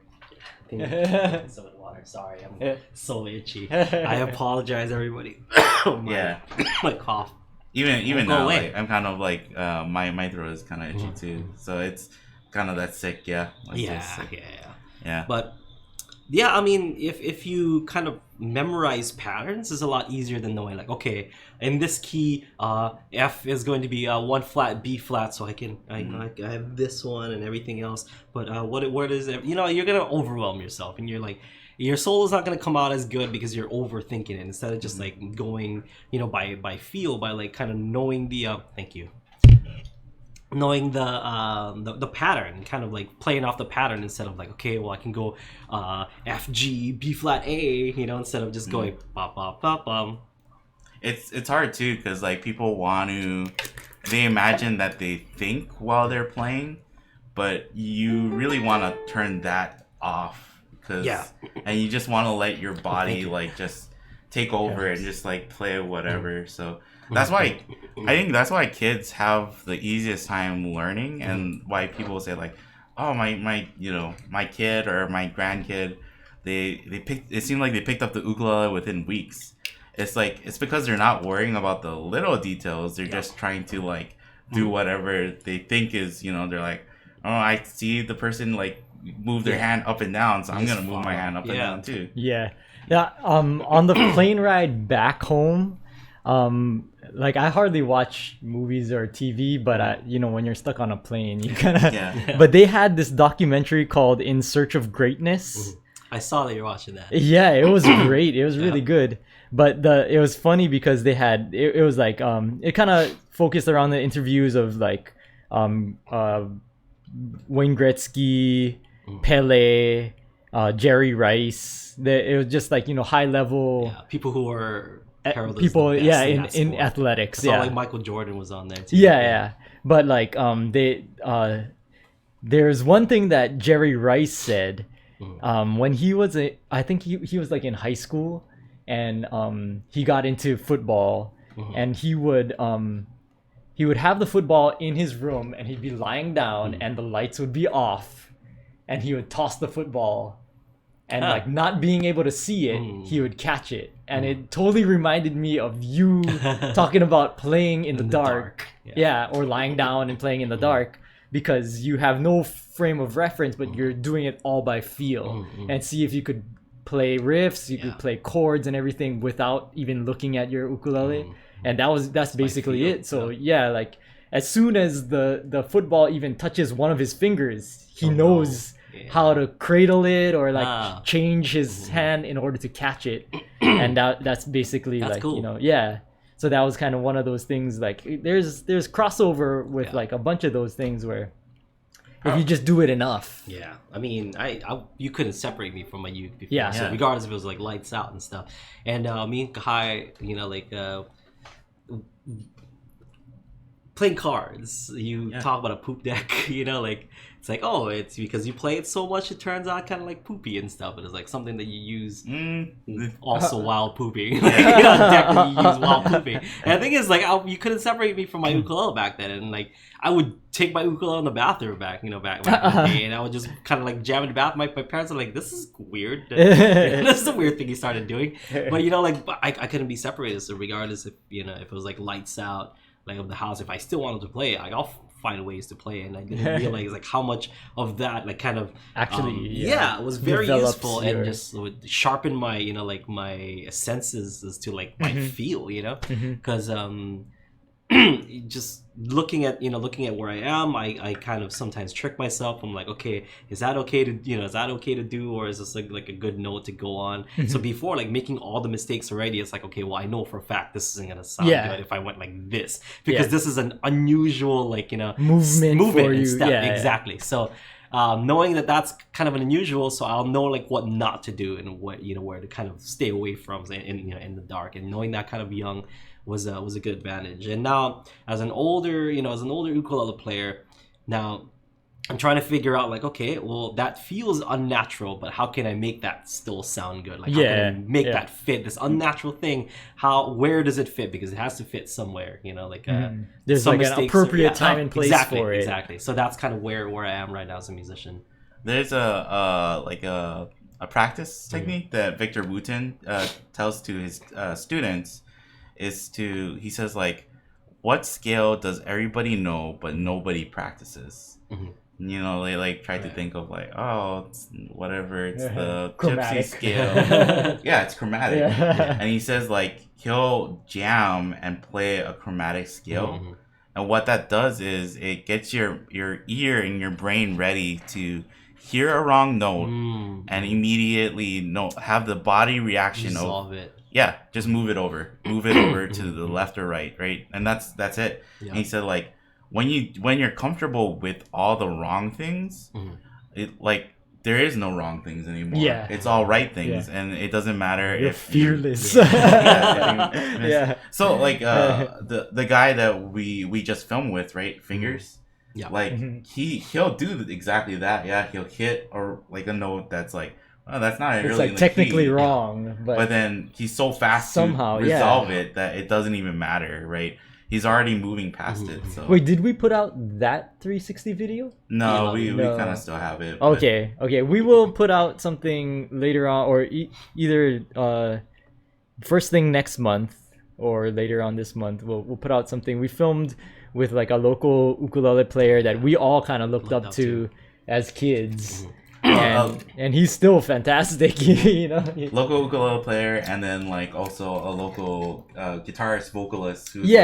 Some water. Sorry, I'm so itchy. I apologize, everybody. My cough. Even now, like, I'm kind of like my throat is kind of itchy too, so it's kind of that sick, But yeah, I mean, if you kind of memorize patterns, it's a lot easier than knowing like, okay, in this key, F is going to be 1 flat, B flat, so I have this one and everything else. But what is it? You know, you're gonna overwhelm yourself, and you're like, your solo is not gonna come out as good because you're overthinking it instead of just like going, by feel, by like kind of knowing the knowing the pattern, kind of like playing off the pattern instead of like, okay, well I can go F G B flat A, instead of just going bop bop bop bum. It's hard too because like people they imagine that they think while they're playing, but you really want to turn that off and you just want to let your body like just take over and just like play whatever. So that's why I think that's why kids have the easiest time learning, and why people say like, oh my kid or my grandkid, it seemed like they picked up the ukulele within weeks. It's like it's because they're not worrying about the little details. They're just trying to like do whatever they think is, they're like, oh, I see the person like move their hand up and down, so I'm gonna move my hand up and down too. On the plane ride back home, like I hardly watch movies or TV, but when you're stuck on a plane, you kind of But they had this documentary called In Search of Greatness. I saw that you're watching that. Yeah, it was great. It was really good. But it was funny because they had it was like it kind of focused around the interviews of like Wayne Gretzky, Pele, Jerry Rice. It was just like high level people who were people in athletics. I saw like Michael Jordan was on there too. Yeah. But like there's one thing that Jerry Rice said when he was I think he was like in high school, and he got into football, and he would have the football in his room, and he'd be lying down and the lights would be off, and he would toss the football, and like not being able to see it, he would catch it. And it totally reminded me of you talking about playing in the dark. Or lying down and playing in the dark, because you have no frame of reference, but you're doing it all by feel, and see if you could play riffs, you could play chords and everything without even looking at your ukulele. And that's basically it. So like as soon as the football even touches one of his fingers, he knows how to cradle it or like change his hand in order to catch it. And that's basically like cool. So that was kind of one of those things, like there's crossover with like a bunch of those things where if you just do it enough. Yeah, I mean, you couldn't separate me from my uke before. So regardless if it was like lights out and stuff. And me and Kahai, playing cards. You talk about a poop deck, like it's like, oh, it's because you play it so much, it turns out kind of like poopy and stuff. But it's like something that you use also while pooping, like, a deck that you use while pooping. And the thing is, like, you couldn't separate me from my ukulele back then, and like I would take my ukulele in the bathroom back in the day, and I would just kind of like jam in the bath. My parents are like, this is weird. This is a weird thing he started doing. But like I couldn't be separated. So regardless if if it was like lights out, like of the house, if I still wanted to play it, like I'll find ways to play it. And I didn't realize like how much of that like kind of actually it was very useful your... and just would sharpen my like my senses as to like my feel, because just looking at where I am, I kind of sometimes trick myself. I'm like, okay, is that okay to do, or is this like a good note to go on? So before like making all the mistakes already, it's like, okay, well, I know for a fact this isn't gonna sound good if I went like this, because this is an unusual like movement for and you. step. Exactly. So knowing that that's kind of an unusual, so I'll know like what not to do and what where to kind of stay away from in the dark, and knowing that kind of young was a good advantage. And now as an older ukulele player, now I'm trying to figure out like, okay, well, that feels unnatural, but how can I make that still sound good? Like, how can I make that fit, this unnatural thing? Where does it fit? Because it has to fit somewhere, like there's like an appropriate time and place for it. Exactly. So that's kind of where I am right now as a musician. There's a practice technique that Victor Wooten tells to his students. He says like, what scale does everybody know but nobody practices? They like try to think of like, oh, it's whatever, it's the gypsy scale. Yeah, it's chromatic. And he says like he'll jam and play a chromatic scale, and what that does is it gets your ear and your brain ready to hear a wrong note and immediately have the body reaction Resolve it. Yeah, just move it over to the left or right, and that's it. And he said like, when you're comfortable with all the wrong things, it like there is no wrong things anymore. Yeah, it's all right things, and it doesn't matter. You're if fearless. So like the guy that we just filmed with, right, Fingers. Yeah, like he'll do exactly that. Yeah, he'll hit or like a note that's like, oh, that's not it's really like technically wrong, but then he's so fast somehow to resolve it that it doesn't even matter, right? He's already moving past it. So wait, did we put out that 360 video? No, we kind of still have it. Okay, we will put out something later on, or either first thing next month or later on this month. We'll put out something we filmed with like a local ukulele player that we all kind of looked up to as kids. And he's still fantastic, Local ukulele player, and then like also a local guitarist vocalist who's we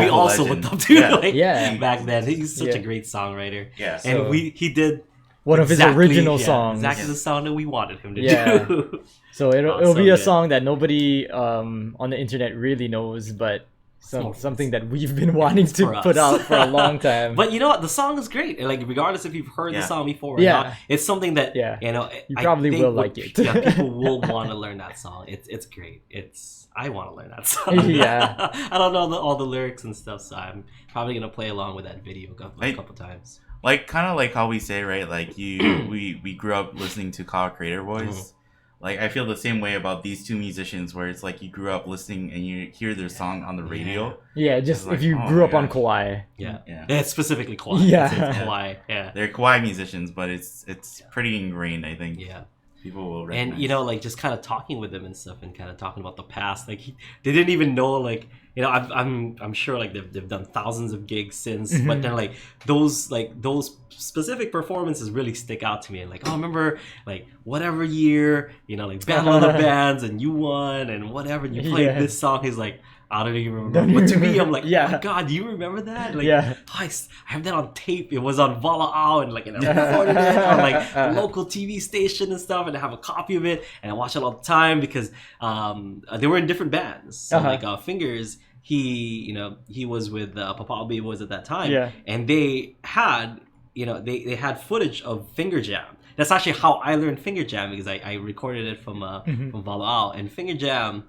also legend. looked up to back then. He's such a great songwriter. Yeah, and he did one of his original songs, exactly the song that we wanted him to do. So it'll be a song that nobody on the internet really knows, but something that we've been wanting to put out for a long time. But you know what? The song is great. Like, regardless if you've heard the song before or not, it's something that you probably will like it. People will want to learn that song. It's great. I want to learn that song. I don't know all the lyrics and stuff, so I'm probably gonna play along with that video a couple times. Like kind of like how we say, right? Like we grew up listening to Kyle Creator Boys. Like, I feel the same way about these two musicians, where it's like you grew up listening and you hear their song on the radio. Yeah, just if you grew up on Kauai. Yeah, it's specifically Kauai. It's Kauai. Yeah, they're Kauai musicians, but it's pretty ingrained, I think. Yeah. People will recognize. And like just kind of talking with them and stuff, and kind of talking about the past. Like they didn't even know, like, I'm sure like they've done thousands of gigs since, but then like those specific performances really stick out to me. And like, oh, I remember like whatever year, like Battle of the Bands, and you won, and whatever, and you played this song. He's like, I don't even remember. But to me, I'm like, oh my God, do you remember that? Like, I have that on tape. It was on Vala'au, and like, and I recorded it on like a local TV station and stuff, and I have a copy of it, and I watch it all the time because they were in different bands. So like Fingers, he was with Papal Baby Boys at that time, and they had they had footage of Finger Jam. That's actually how I learned Finger Jam, because I recorded it from Vala'au. And Finger Jam,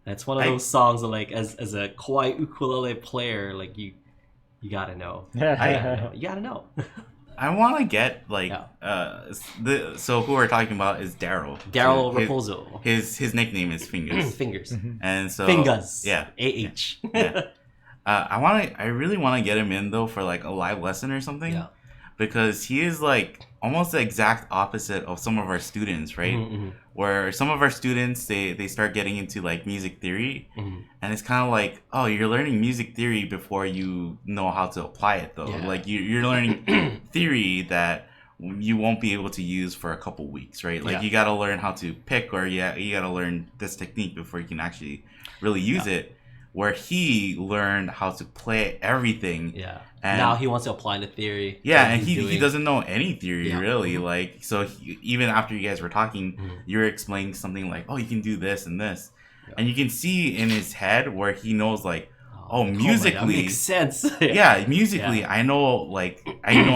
that's one of those songs that, like, as a Kauai ukulele player, like, You gotta know. I You gotta know. I want to get like Yeah. so who we're talking about is Daryl. Daryl So Raposo. his nickname is Fingers. Fingers. And so Fingers. Yeah. AH. Yeah. I really want to get him in though for like a live lesson or something. Yeah. Because he is like almost the exact opposite of some of our students, right? Mm-hmm. Where some of our students they start getting into like music theory, Mm-hmm. and it's kind of like, oh, you're learning music theory before you know how to apply it though. Yeah. Like you're learning theory that you won't be able to use for a couple weeks, right? Like Yeah. you got to learn how to pick, or you got to learn this technique before you can actually really use it. Where he learned how to play everything. Yeah. And now he wants to apply the theory. yeah, that and he's he doing. doesn't know any theory Yeah. really. Like, so even after you guys were talking, Mhm. you were explaining something like, "Oh, you can do this and this," Yeah. and you can see in his head where he knows, like, oh, that musically, makes sense. yeah, musically, I know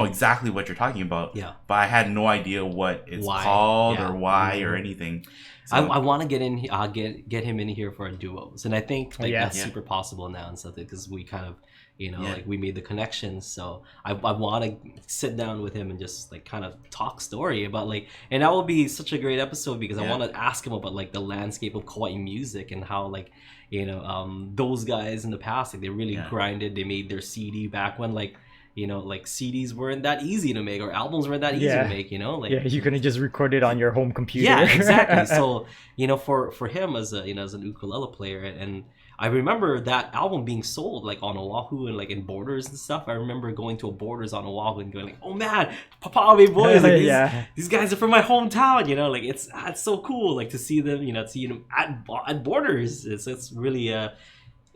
exactly what you're talking about. Yeah. But I had no idea what it's Why. called Yeah. or why or Mhm. anything. So, I want to get him in here for a duos, and I think like that's Yeah. super possible now and stuff because we kind of Yeah. like we made the connections. So I want to sit down with him and just like kind of talk story about like, and that will be such a great episode because I Yeah. want to ask him about like the landscape of Kauai music and how like those guys in the past like they really Yeah. grinded. They made their CD back when like like CDs weren't that easy to make or albums weren't that easy Yeah. to make. Like Yeah, you couldn't just record it on your home computer. yeah, exactly. So for him as a as an ukulele player, and I remember that album being sold like on Oahu and like in Borders and stuff. I remember going to a Borders on Oahu and going like, "Oh man, Papawe boys! Like these guys are from my hometown." Like it's so cool. Like to see them, at Borders. It's really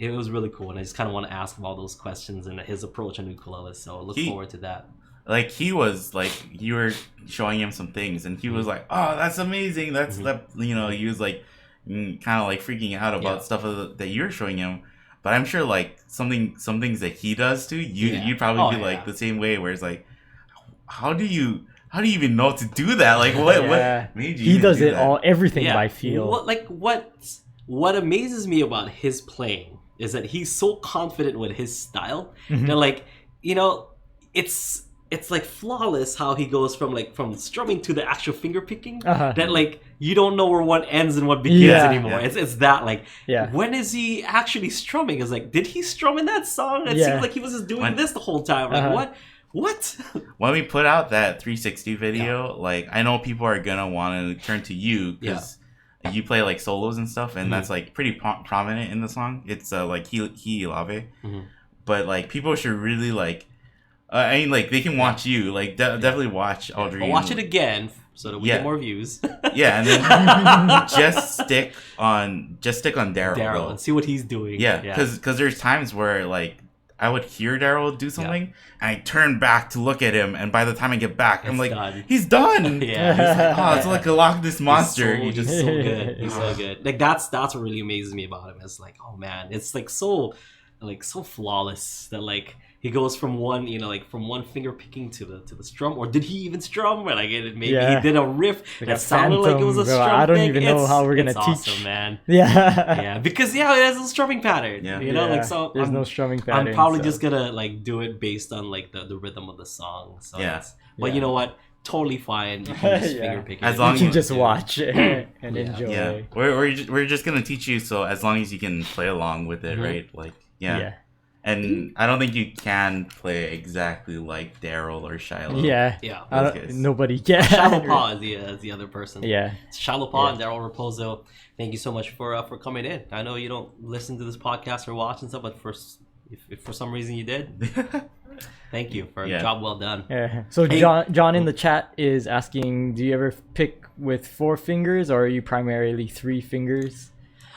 it was really cool, and I just kind of want to ask him all those questions and his approach on ukulele. So I look forward to that. like he was like, you were showing him some things and he was like, oh, that's amazing, that's that, he was like kind of like freaking out about stuff that you're showing him. But I'm sure like some things that he does too, you'd probably be like the same way, where it's like, how do you even know to do that? Like what made you he even does do it that? everything by feel. What amazes me about his playing is that he's so confident with his style Mhm. that like it's like flawless how he goes from strumming to the actual finger picking that like you don't know where one ends and what begins anymore. It's that like when is he actually strumming? It's like, did he strum in that song? It seems like he was just doing this the whole time. Like what? When we put out that 360 video, like I know people are gonna want to turn to you because you play like solos and stuff, and that's like pretty prominent in the song. It's like he lave, but like people should really like. I mean, like they can watch you, like definitely watch Aldrine. I'll watch it again so that we get more views. Yeah, and then just stick on Daryl and see what he's doing. Yeah, because there's times where like I would hear Daryl do something, and I turn back to look at him, and by the time I get back, I'm like, he's done. Yeah, he's like, oh, it's like a Loch Ness monster. He's just so good. He's so good. Like that's what really amazes me about him. It's like, oh man, it's like so flawless that like he goes from one from one finger picking to the strum, or did he even strum? But maybe he did a riff that sounded like it was a strum. I don't even know how we're gonna teach. Awesome, man. Yeah, because it has a strumming pattern. So there's no strumming pattern. I'm probably just gonna like do it based on like the rhythm of the song. So but you know what? Totally fine. You can just finger pick it. As long you can just watch and enjoy. Yeah, we're just gonna teach you. So as long as you can play along with it, right? Like And I don't think you can play exactly like Daryl or Shiloh. Yeah. Nobody can. Shallow Paw is the other person. Yeah. Shallow Paw and Daryl Raposo. Thank you so much for coming in. I know you don't listen to this podcast or watch and stuff, but if for some reason you did, thank you for a job well done. Yeah. So John in the chat is asking, do you ever pick with 4 fingers or are you primarily 3 fingers?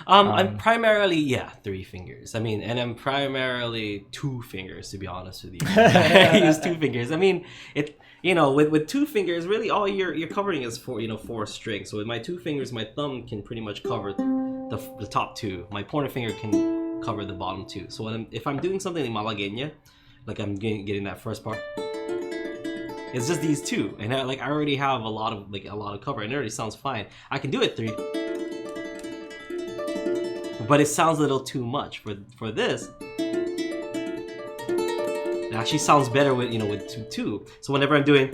I'm primarily 3 fingers. I mean, and I'm primarily 2 fingers to be honest with you. I use 2 fingers. I mean, it with 2 fingers, really all you're covering is 4 strings. So with my 2 fingers, my thumb can pretty much cover the top 2. My pointer finger can cover the bottom 2. So if I'm doing something in Malagueña, like I'm getting that first part, it's just these 2, and I already have a lot of cover, and it already sounds fine. I can do it 3. But it sounds a little too much for this. It actually sounds better with with 2/2. So whenever I'm doing,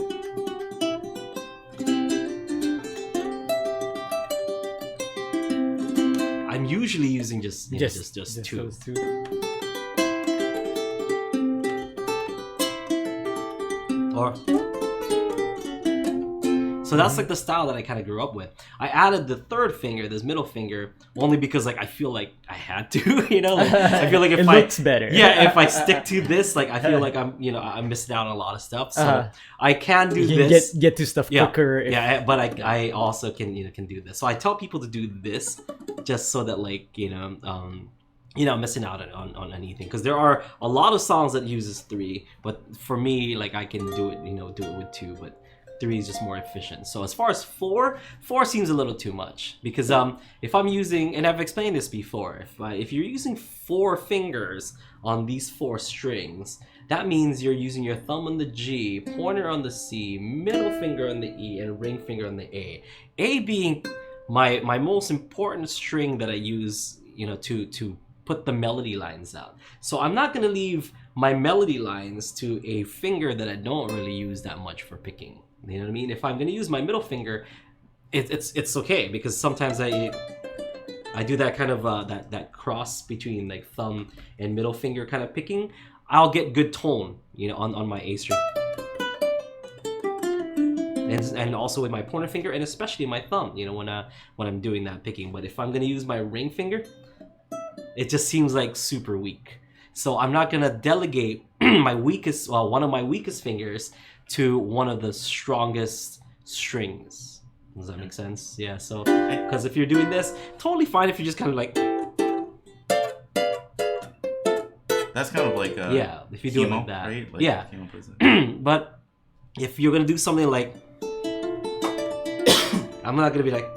I'm usually using just two. Those two. Or so that's like the style that I kind of grew up with. I added the third finger, this middle finger, only because like I feel like I had to, like I feel like if it looks better. Yeah, if I stick to this, like I feel like I'm missing out on a lot of stuff. So I can do this. Get to stuff quicker. But I also can can do this. So I tell people to do this just so that like I'm missing out on anything, because there are a lot of songs that uses 3, but for me, like I can do it with 2, but 3 is just more efficient. So as far as 4 seems a little too much, because if I'm using, and I've explained this before, if you're using 4 fingers on these 4 strings, that means you're using your thumb on the G, pointer on the C, middle finger on the E, and ring finger on the A. A being my most important string that I use, to put the melody lines out. So I'm not gonna leave my melody lines to a finger that I don't really use that much for picking. You know what I mean? If I'm gonna use my middle finger, it's okay, because sometimes I do that kind of that cross between like thumb and middle finger kind of picking. I'll get good tone, on my A string. And also with my pointer finger, and especially my thumb, when I'm doing that picking. But if I'm gonna use my ring finger, it just seems like super weak. So I'm not gonna delegate one of my weakest fingers to one of the strongest strings. Does that make sense? Yeah. So because if you're doing this, totally fine if you're just kind of like. That's kind of like if you do it like that, right? Like yeah. But if you're gonna do something like, I'm not gonna be like.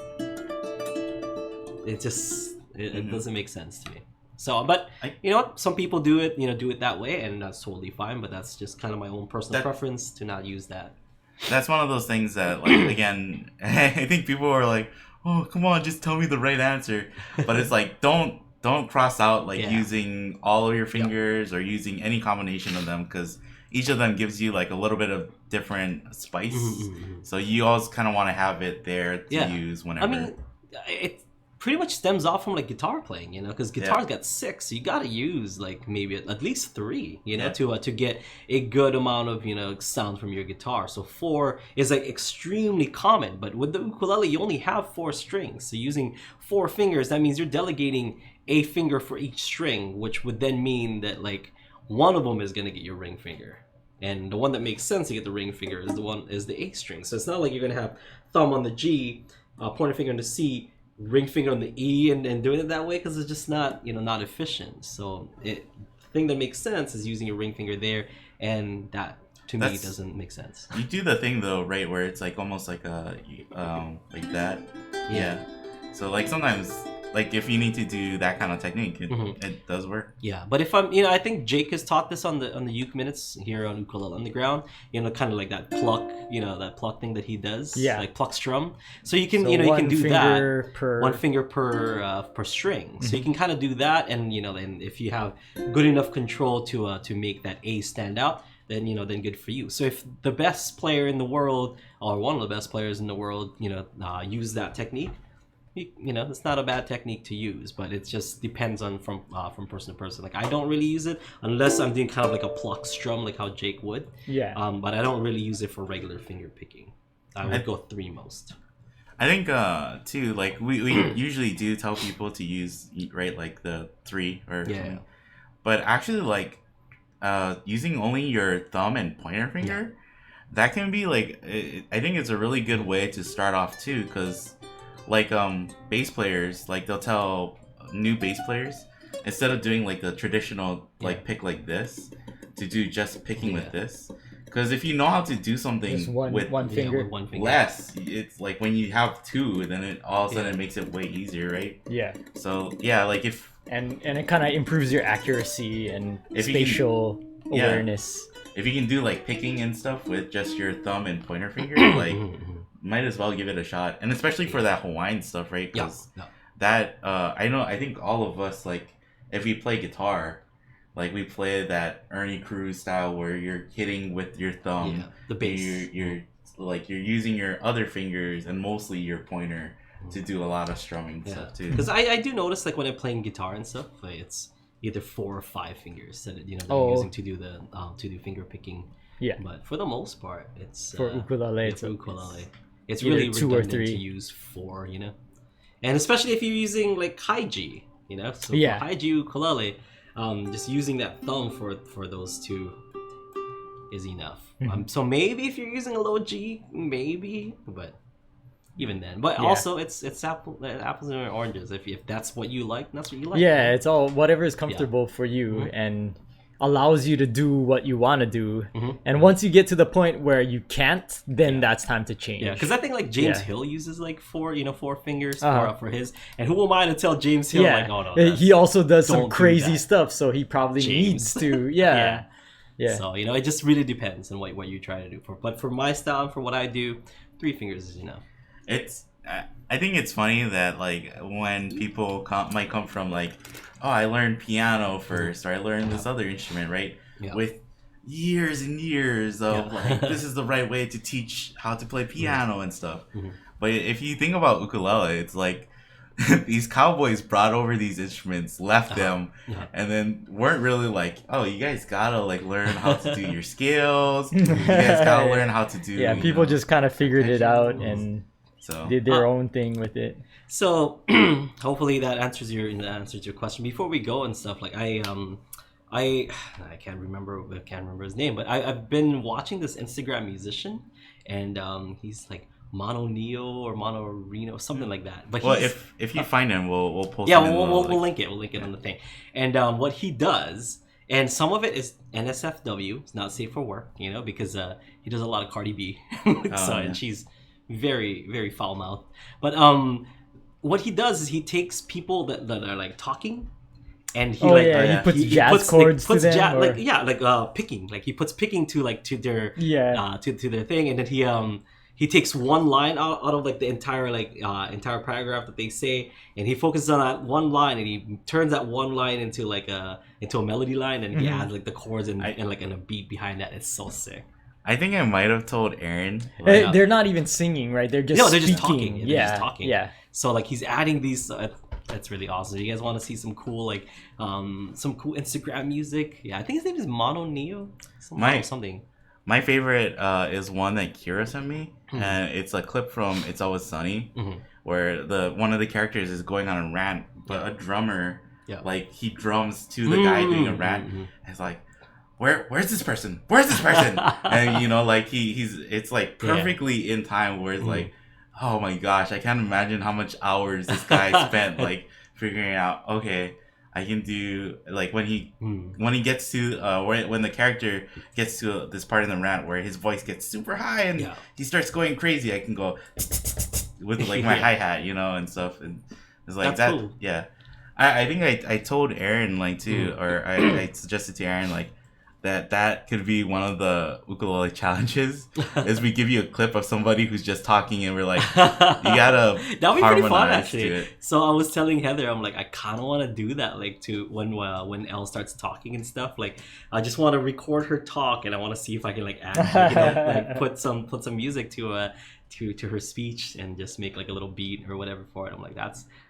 It doesn't make sense to me. So, but you know what? Some people do it, do it that way, and that's totally fine. But that's just kind of my own personal preference to not use that. That's one of those things that, like, again, I think people are like, "Oh, come on, just tell me the right answer." But it's like, don't cross out like using all of your fingers or using any combination of them, because each of them gives you like a little bit of different spice. So you always kind of want to have it there to use whenever. I mean, it pretty much stems off from like guitar playing, because guitar's got 6, so you got to use like maybe at least 3, to get a good amount of sound from your guitar. So 4 is like extremely common, but with the ukulele you only have 4 strings, so using 4 fingers, that means you're delegating a finger for each string, which would then mean that like one of them is going to get your ring finger, and the one that makes sense to get the ring finger is the A string. So it's not like you're going to have thumb on the G, pointer finger on the C, ring finger on the E, and doing it that way, because it's just not not efficient. So the thing that makes sense is using your ring finger there, and that to me doesn't make sense. You do the thing though, right, where it's like almost like like that. Yeah. So like sometimes, like if you need to do that kind of technique, it does work. Yeah, but if I'm, I think Jake has taught this on the Uke Minutes here on Ukulele Underground. Kind of like that pluck, that pluck thing that he does. Yeah, like pluck strum. So you can, you can do that. One finger per string. So you can kind of do that, and and if you have good enough control to make that A stand out, then then good for you. So if the best player in the world, or one of the best players in the world, use that technique, it's not a bad technique to use, but it just depends on from person to person. Like I don't really use it unless I'm doing kind of like a pluck strum, like how Jake would. Yeah. But I don't really use it for regular finger picking. I would go 3 most. I think too, like we usually do tell people to use like the 3 or something. But actually, like using only your thumb and pointer finger, that can be like, I think it's a really good way to start off too, because like bass players, like they'll tell new bass players, instead of doing like the traditional like pick like this, to do just picking with this. Because if you know how to do something with one finger less, it's like when you have 2, then it all of a sudden it makes it way easier, right? Yeah. So yeah, like if and it kind of improves your accuracy and spatial awareness. If you can do like picking and stuff with just your thumb and pointer finger, like might as well give it a shot. And especially for that Hawaiian stuff, right? Because that I think all of us, like if we play guitar, Like we play that Ernie Cruz style where you're hitting with your thumb. Yeah, the bass. You're using your other fingers and mostly your pointer to do a lot of strumming stuff too. Because I do notice like when I'm playing guitar and stuff, like it's either 4 or 5 fingers that I'm using to do the finger picking. Yeah. But for the most part, it's for ukulele. It's really 2 or 3 to use 4, and especially if you're using like high G, So Yeah. for high G ukulele, just using that thumb for those 2 is enough. So maybe if you're using a low G, maybe, but even then. But also, it's apples and oranges. If that's what you like, that's what you like. Yeah, it's all whatever is comfortable for you and allows you to do what you want to do. And once you get to the point where you can't, then that's time to change. Yeah, because I think like James Hill uses like 4 fingers for his. And who am I to tell James Hill like, oh no, he also does some don't do crazy that. stuff, so he probably needs to. Yeah. So it just really depends on what you're trying to do. But for my style, for what I do, 3 fingers is enough. I think it's funny that like when people might come from like, oh, I learned piano first, or I learned this other instrument, right? Yeah. With years and years of like, this is the right way to teach how to play piano and stuff. But if you think about ukulele, it's like these cowboys brought over these instruments, left them, and then weren't really like, oh, you guys gotta like learn how to do your scales. You guys gotta learn how to do. Yeah, people just kind of figured it out and did their own thing with it. So hopefully that answers your question. Before we go and stuff, like I can't remember his name, but I've been watching this Instagram musician, and he's like Mono Neo or Mono Reno, something like that. But if you find him, we'll post. Yeah, we'll link it. We'll link it on the thing. And what he does, and some of it is NSFW. It's not safe for work, because he does a lot of Cardi B, and she's very, very foul mouthed. But what he does is he takes people that are like talking, and he he puts jazz chords to them, picking. Like he puts picking to their to their thing, and then he takes one line out of like the entire paragraph that they say, and he focuses on that one line, and he turns that one line into a melody line, and he adds like the chords and a beat behind that. It's so sick. I think I might have told Aaron. They're not even singing, right? They're just they're speaking. just talking. They're just talking. Yeah. So like he's adding these. That's really awesome. You guys want to see some cool some cool Instagram music? Yeah, I think his name is Mono Neo. Something. My favorite is one that Kira sent me, and it's a clip from It's Always Sunny, where one of the characters is going on a rant, but a drummer, like he drums to the guy doing a rant, and it's like, where's this person? Where's this person? And like it's like perfectly in time where it's like, oh my gosh, I can't imagine how much hours this guy spent like figuring out, okay, I can do like when he gets to when the character gets to this part in the rant where his voice gets super high and he starts going crazy, I can go with like my hi-hat, and stuff, and it's like that's cool. Yeah. I think I told Aaron like too, or I suggested to Aaron like that could be one of the ukulele challenges is we give you a clip of somebody who's just talking and we're like, you gotta that'd be pretty fun actually. So I was telling Heather, I'm like, I kind of want to do that, like to when Elle starts talking and stuff, like I just want to record her talk and I want to see if I can like add like put some music to her speech and just make like a little beat or whatever for it. I'm like,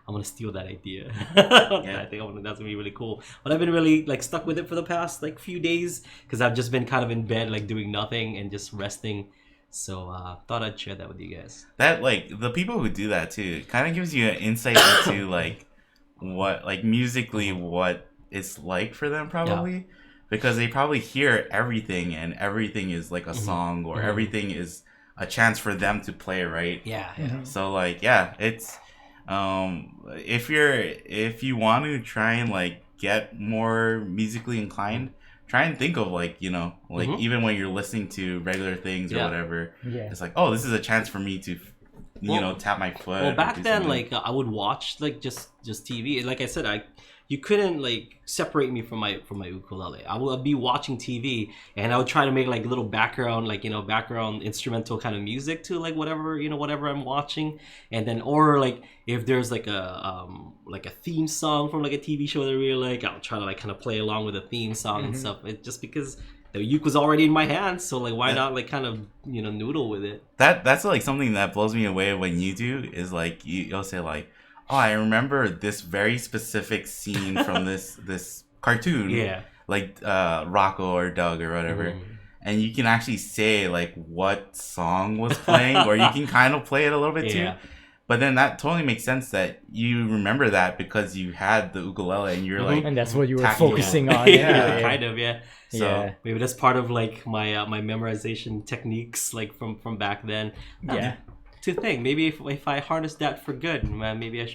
I'm gonna steal that idea. I think that's gonna be really cool. But I've been really like stuck with it for the past like few days because I've just been kind of in bed like doing nothing and just resting. So thought I'd share that with you guys. That like the people who do that too kind of gives you an insight into like what like musically what it's like for them probably because they probably hear everything and everything is like a song or everything is a chance for them to play, right? Yeah. So like it's if you want to try and like get more musically inclined, try and think of like even when you're listening to regular things or whatever, it's like, oh, this is a chance for me to tap my foot. Well, back then, like I would watch like just TV. Like I said, you couldn't like separate me from my ukulele. I would be watching TV and I would try to make like little background, like, you know, background instrumental kind of music to like whatever, you know, whatever I'm watching. And then, or like if there's like a theme song from like a TV show that I really like, I'll try to like kind of play along with the theme song and stuff. It just because the uke was already in my hands, so like why not like kind of, you know, noodle with it. That's like something that blows me away when you do is like you'll say like, oh, I remember this very specific scene from this cartoon, like Rocco or Doug or whatever, and you can actually say like what song was playing, or you can kind of play it a little bit too. But then that totally makes sense that you remember that because you had the ukulele and you're like, and that's what you were focusing on. Kind of. So maybe that's part of like my my memorization techniques, like from back then. To think, maybe if I harnessed that for good, maybe I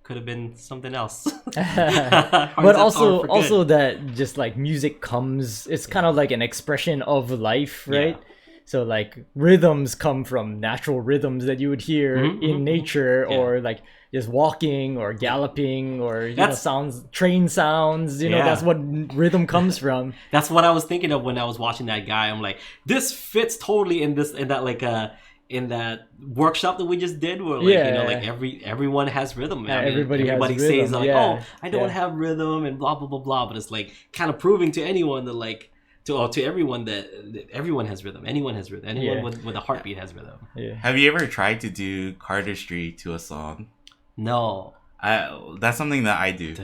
could have been something else. But also that just like music comes, it's kind of like an expression of life, right? So like rhythms come from natural rhythms that you would hear in nature, or like just walking or galloping, or you know, sounds, train sounds, you know, that's what rhythm comes from. That's what I was thinking of when I was watching that guy. I'm like, this fits totally in that like in that workshop that we just did, where like, you know, like everyone has rhythm. I mean, everybody says like, oh, I don't have rhythm and blah blah blah blah, but it's like kind of proving to anyone that like to everyone that everyone has rhythm. Anyone has rhythm. Anyone with a heartbeat has rhythm. Have you ever tried to do cardistry to a song? No. That's something that I do.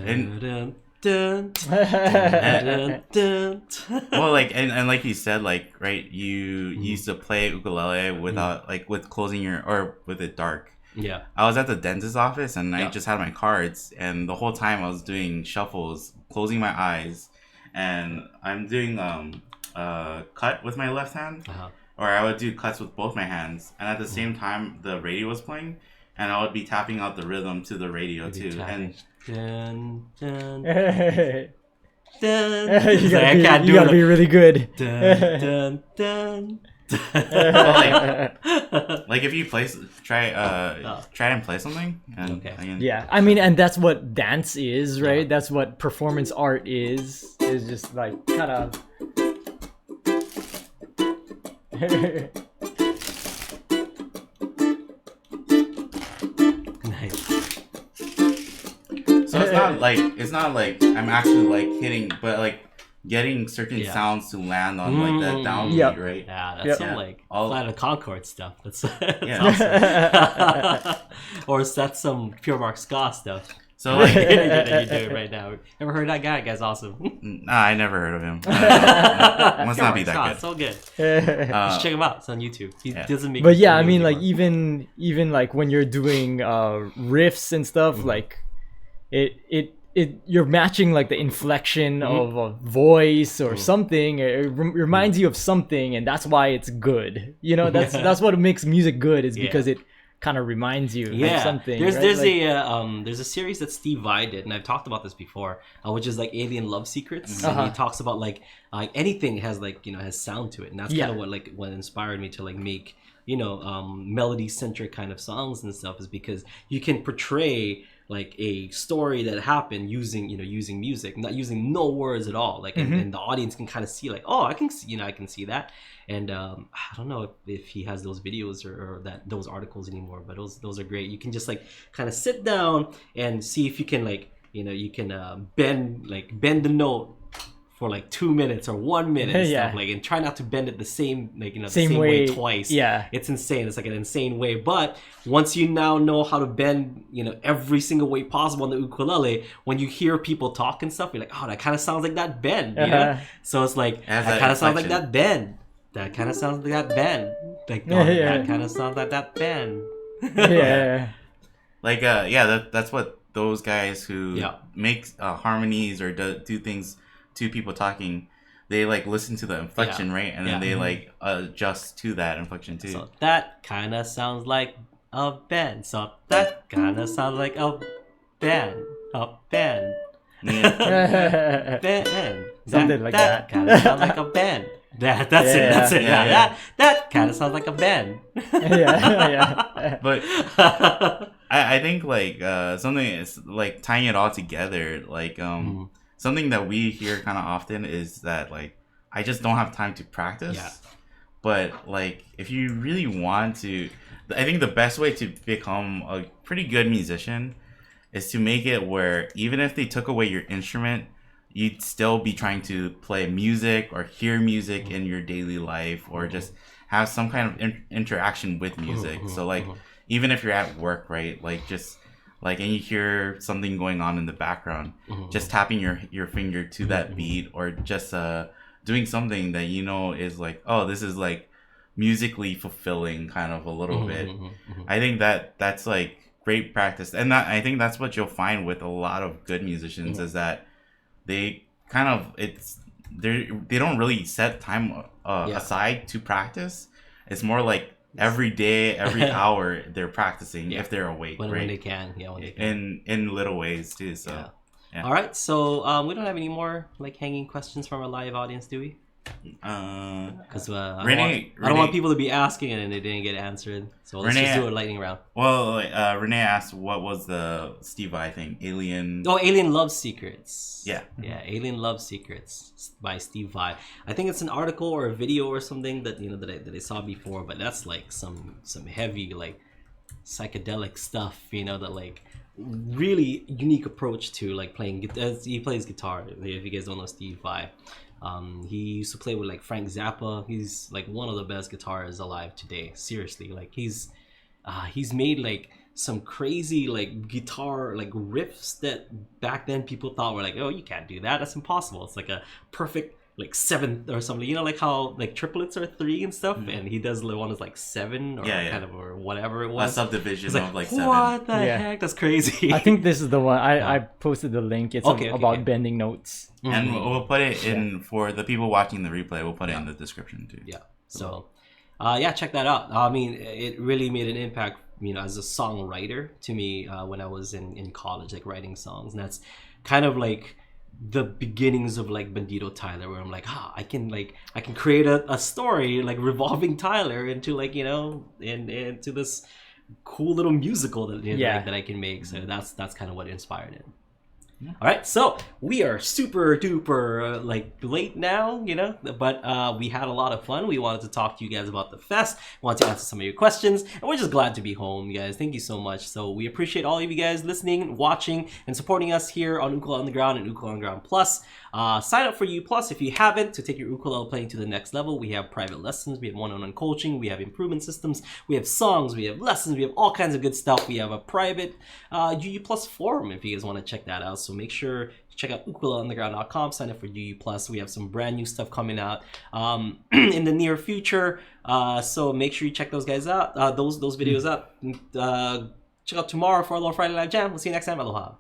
Well, like and like you said, like, right, you used to play ukulele without like with closing your, or with it dark. I was at the dentist's office and I just had my cards, and the whole time I was doing shuffles, closing my eyes, and I'm doing cut with my left hand, or I would do cuts with both my hands, and at the same time the radio was playing, and I would be tapping out the rhythm to the radio too. And dun, dun, you gotta be really good. Dun, dun, dun. Like if you try and play something, and I mean, and that's what dance is, right? That's what performance art is just like kind of nice. So it's not like I'm actually like hitting, but like getting certain sounds to land on like that downbeat, right? Yeah, that's some like Flight of Concord stuff. That's awesome. Or that's some Pure Mark ska stuff. So like that you're doing right now. Ever heard that guy? That guy's awesome. Nah, I never heard of him. Must not be that good. It's so good. Just check him out. It's on YouTube. He doesn't make. But yeah, I mean, like even like when you're doing riffs and stuff, like it you're matching like the inflection of a voice or something. It reminds you of something, and that's why it's good. You know, that's what makes music good, is because it kind of reminds you of something. There's a series that Steve Vai did, and I've talked about this before, which is like Alien Love Secrets. And he talks about like anything has like, you know, has sound to it, and that's kind of what inspired me to like make, you know, melody centric kind of songs and stuff, is because you can portray like a story that happened using music, not using no words at all, like and the audience can kind of see like, oh, I can see that. And I don't know if he has those videos or those articles anymore, but those are great. You can just like kind of sit down and see if you can like, you know, you can bend the note for like 2 minutes or 1 minute and stuff, like, and try not to bend it the same, like, you know, the same way twice. It's insane. It's like an insane way. But once you now know how to bend, you know, every single way possible on the ukulele, when you hear people talk and stuff, you're like, oh, that kind of sounds like that bend, you know? So it's like, that kind of sounds like that bend. That kind of sounds like that bend. Like, that kind of sounds like that bend. Like, that's what those guys who make harmonies or do things to people talking, they like listen to the inflection, right? And then they like adjust to that inflection too. So that kind of sounds like a bend. So that kind of sounds like a bend. A bend. Bend. Something like that. Kind of sounds like a bend. That's it. That kind of sounds like a bend. But I think like something is like tying it all together. Like something that we hear kind of often is that like I just don't have time to practice. Yeah. But like if you really want to, I think the best way to become a pretty good musician is to make it where even if they took away your instrument, you'd still be trying to play music or hear music in your daily life or just have some kind of interaction with music. So like even if you're at work, right, like just like and you hear something going on in the background, just tapping your finger to that beat or just doing something that you know is like, oh, this is like musically fulfilling kind of a little bit. I think that's like great practice, and that I think that's what you'll find with a lot of good musicians is that they kind of they don't really set time aside to practice. It's more like every day, every hour they're practicing if they're awake, when right? they can, when they can. In little ways too. So yeah. All right, so we don't have any more like hanging questions from our live audience, do we? Because I don't want people to be asking it and they didn't get answered. So let's just do a lightning round. Well, Renee asked, what was the Steve Vai thing? Alien. Oh, Alien Love Secrets. Yeah. Yeah, Alien Love Secrets by Steve Vai. I think it's an article or a video or something that that I saw before, but that's like some heavy like psychedelic stuff. That like really unique approach to like playing. He plays guitar. If you guys don't know Steve Vai. He used to play with like Frank Zappa. He's like one of the best guitarists alive today. Seriously, like he's made like some crazy like guitar like riffs that back then people thought were like, oh, you can't do that. That's impossible. It's like a perfect like seventh or something. Like how like triplets are 3 and stuff, and he does one is like 7 or kind of or whatever it was. A subdivision of like 7. What the heck? That's crazy. I think this is the one. I posted the link. It's about bending notes. And we'll put it in for the people watching the replay. We'll put it in the description too. Yeah. So, check that out. I mean, it really made an impact, as a songwriter to me when I was in college, like writing songs, and that's kind of like the beginnings of like Bandito Tyler, where I'm like, I can create a story like revolving Tyler into like into this cool little musical that that I can make. So that's kind of what inspired it. Yeah. All right, so we are super duper like late now, but we had a lot of fun. We wanted to talk to you guys about the fest, wanted to answer some of your questions, and we're just glad to be home, guys. Thank you so much. So we appreciate all of you guys listening, watching, and supporting us here on Ukulele on the Ground and Ukulele on the Ground Plus. Sign up for U Plus if you haven't to take your ukulele playing to the next level. We have private lessons, we have one-on-one coaching, we have improvement systems, we have songs, we have lessons, we have all kinds of good stuff. We have a private UU Plus forum if you guys want to check that out. So make sure to check out ukuleleontheground.com, sign up for UU Plus. We have some brand new stuff coming out in the near future. So make sure you check those guys out, those videos out. Check out tomorrow for Aloha Friday Live Jam. We'll see you next time. Aloha.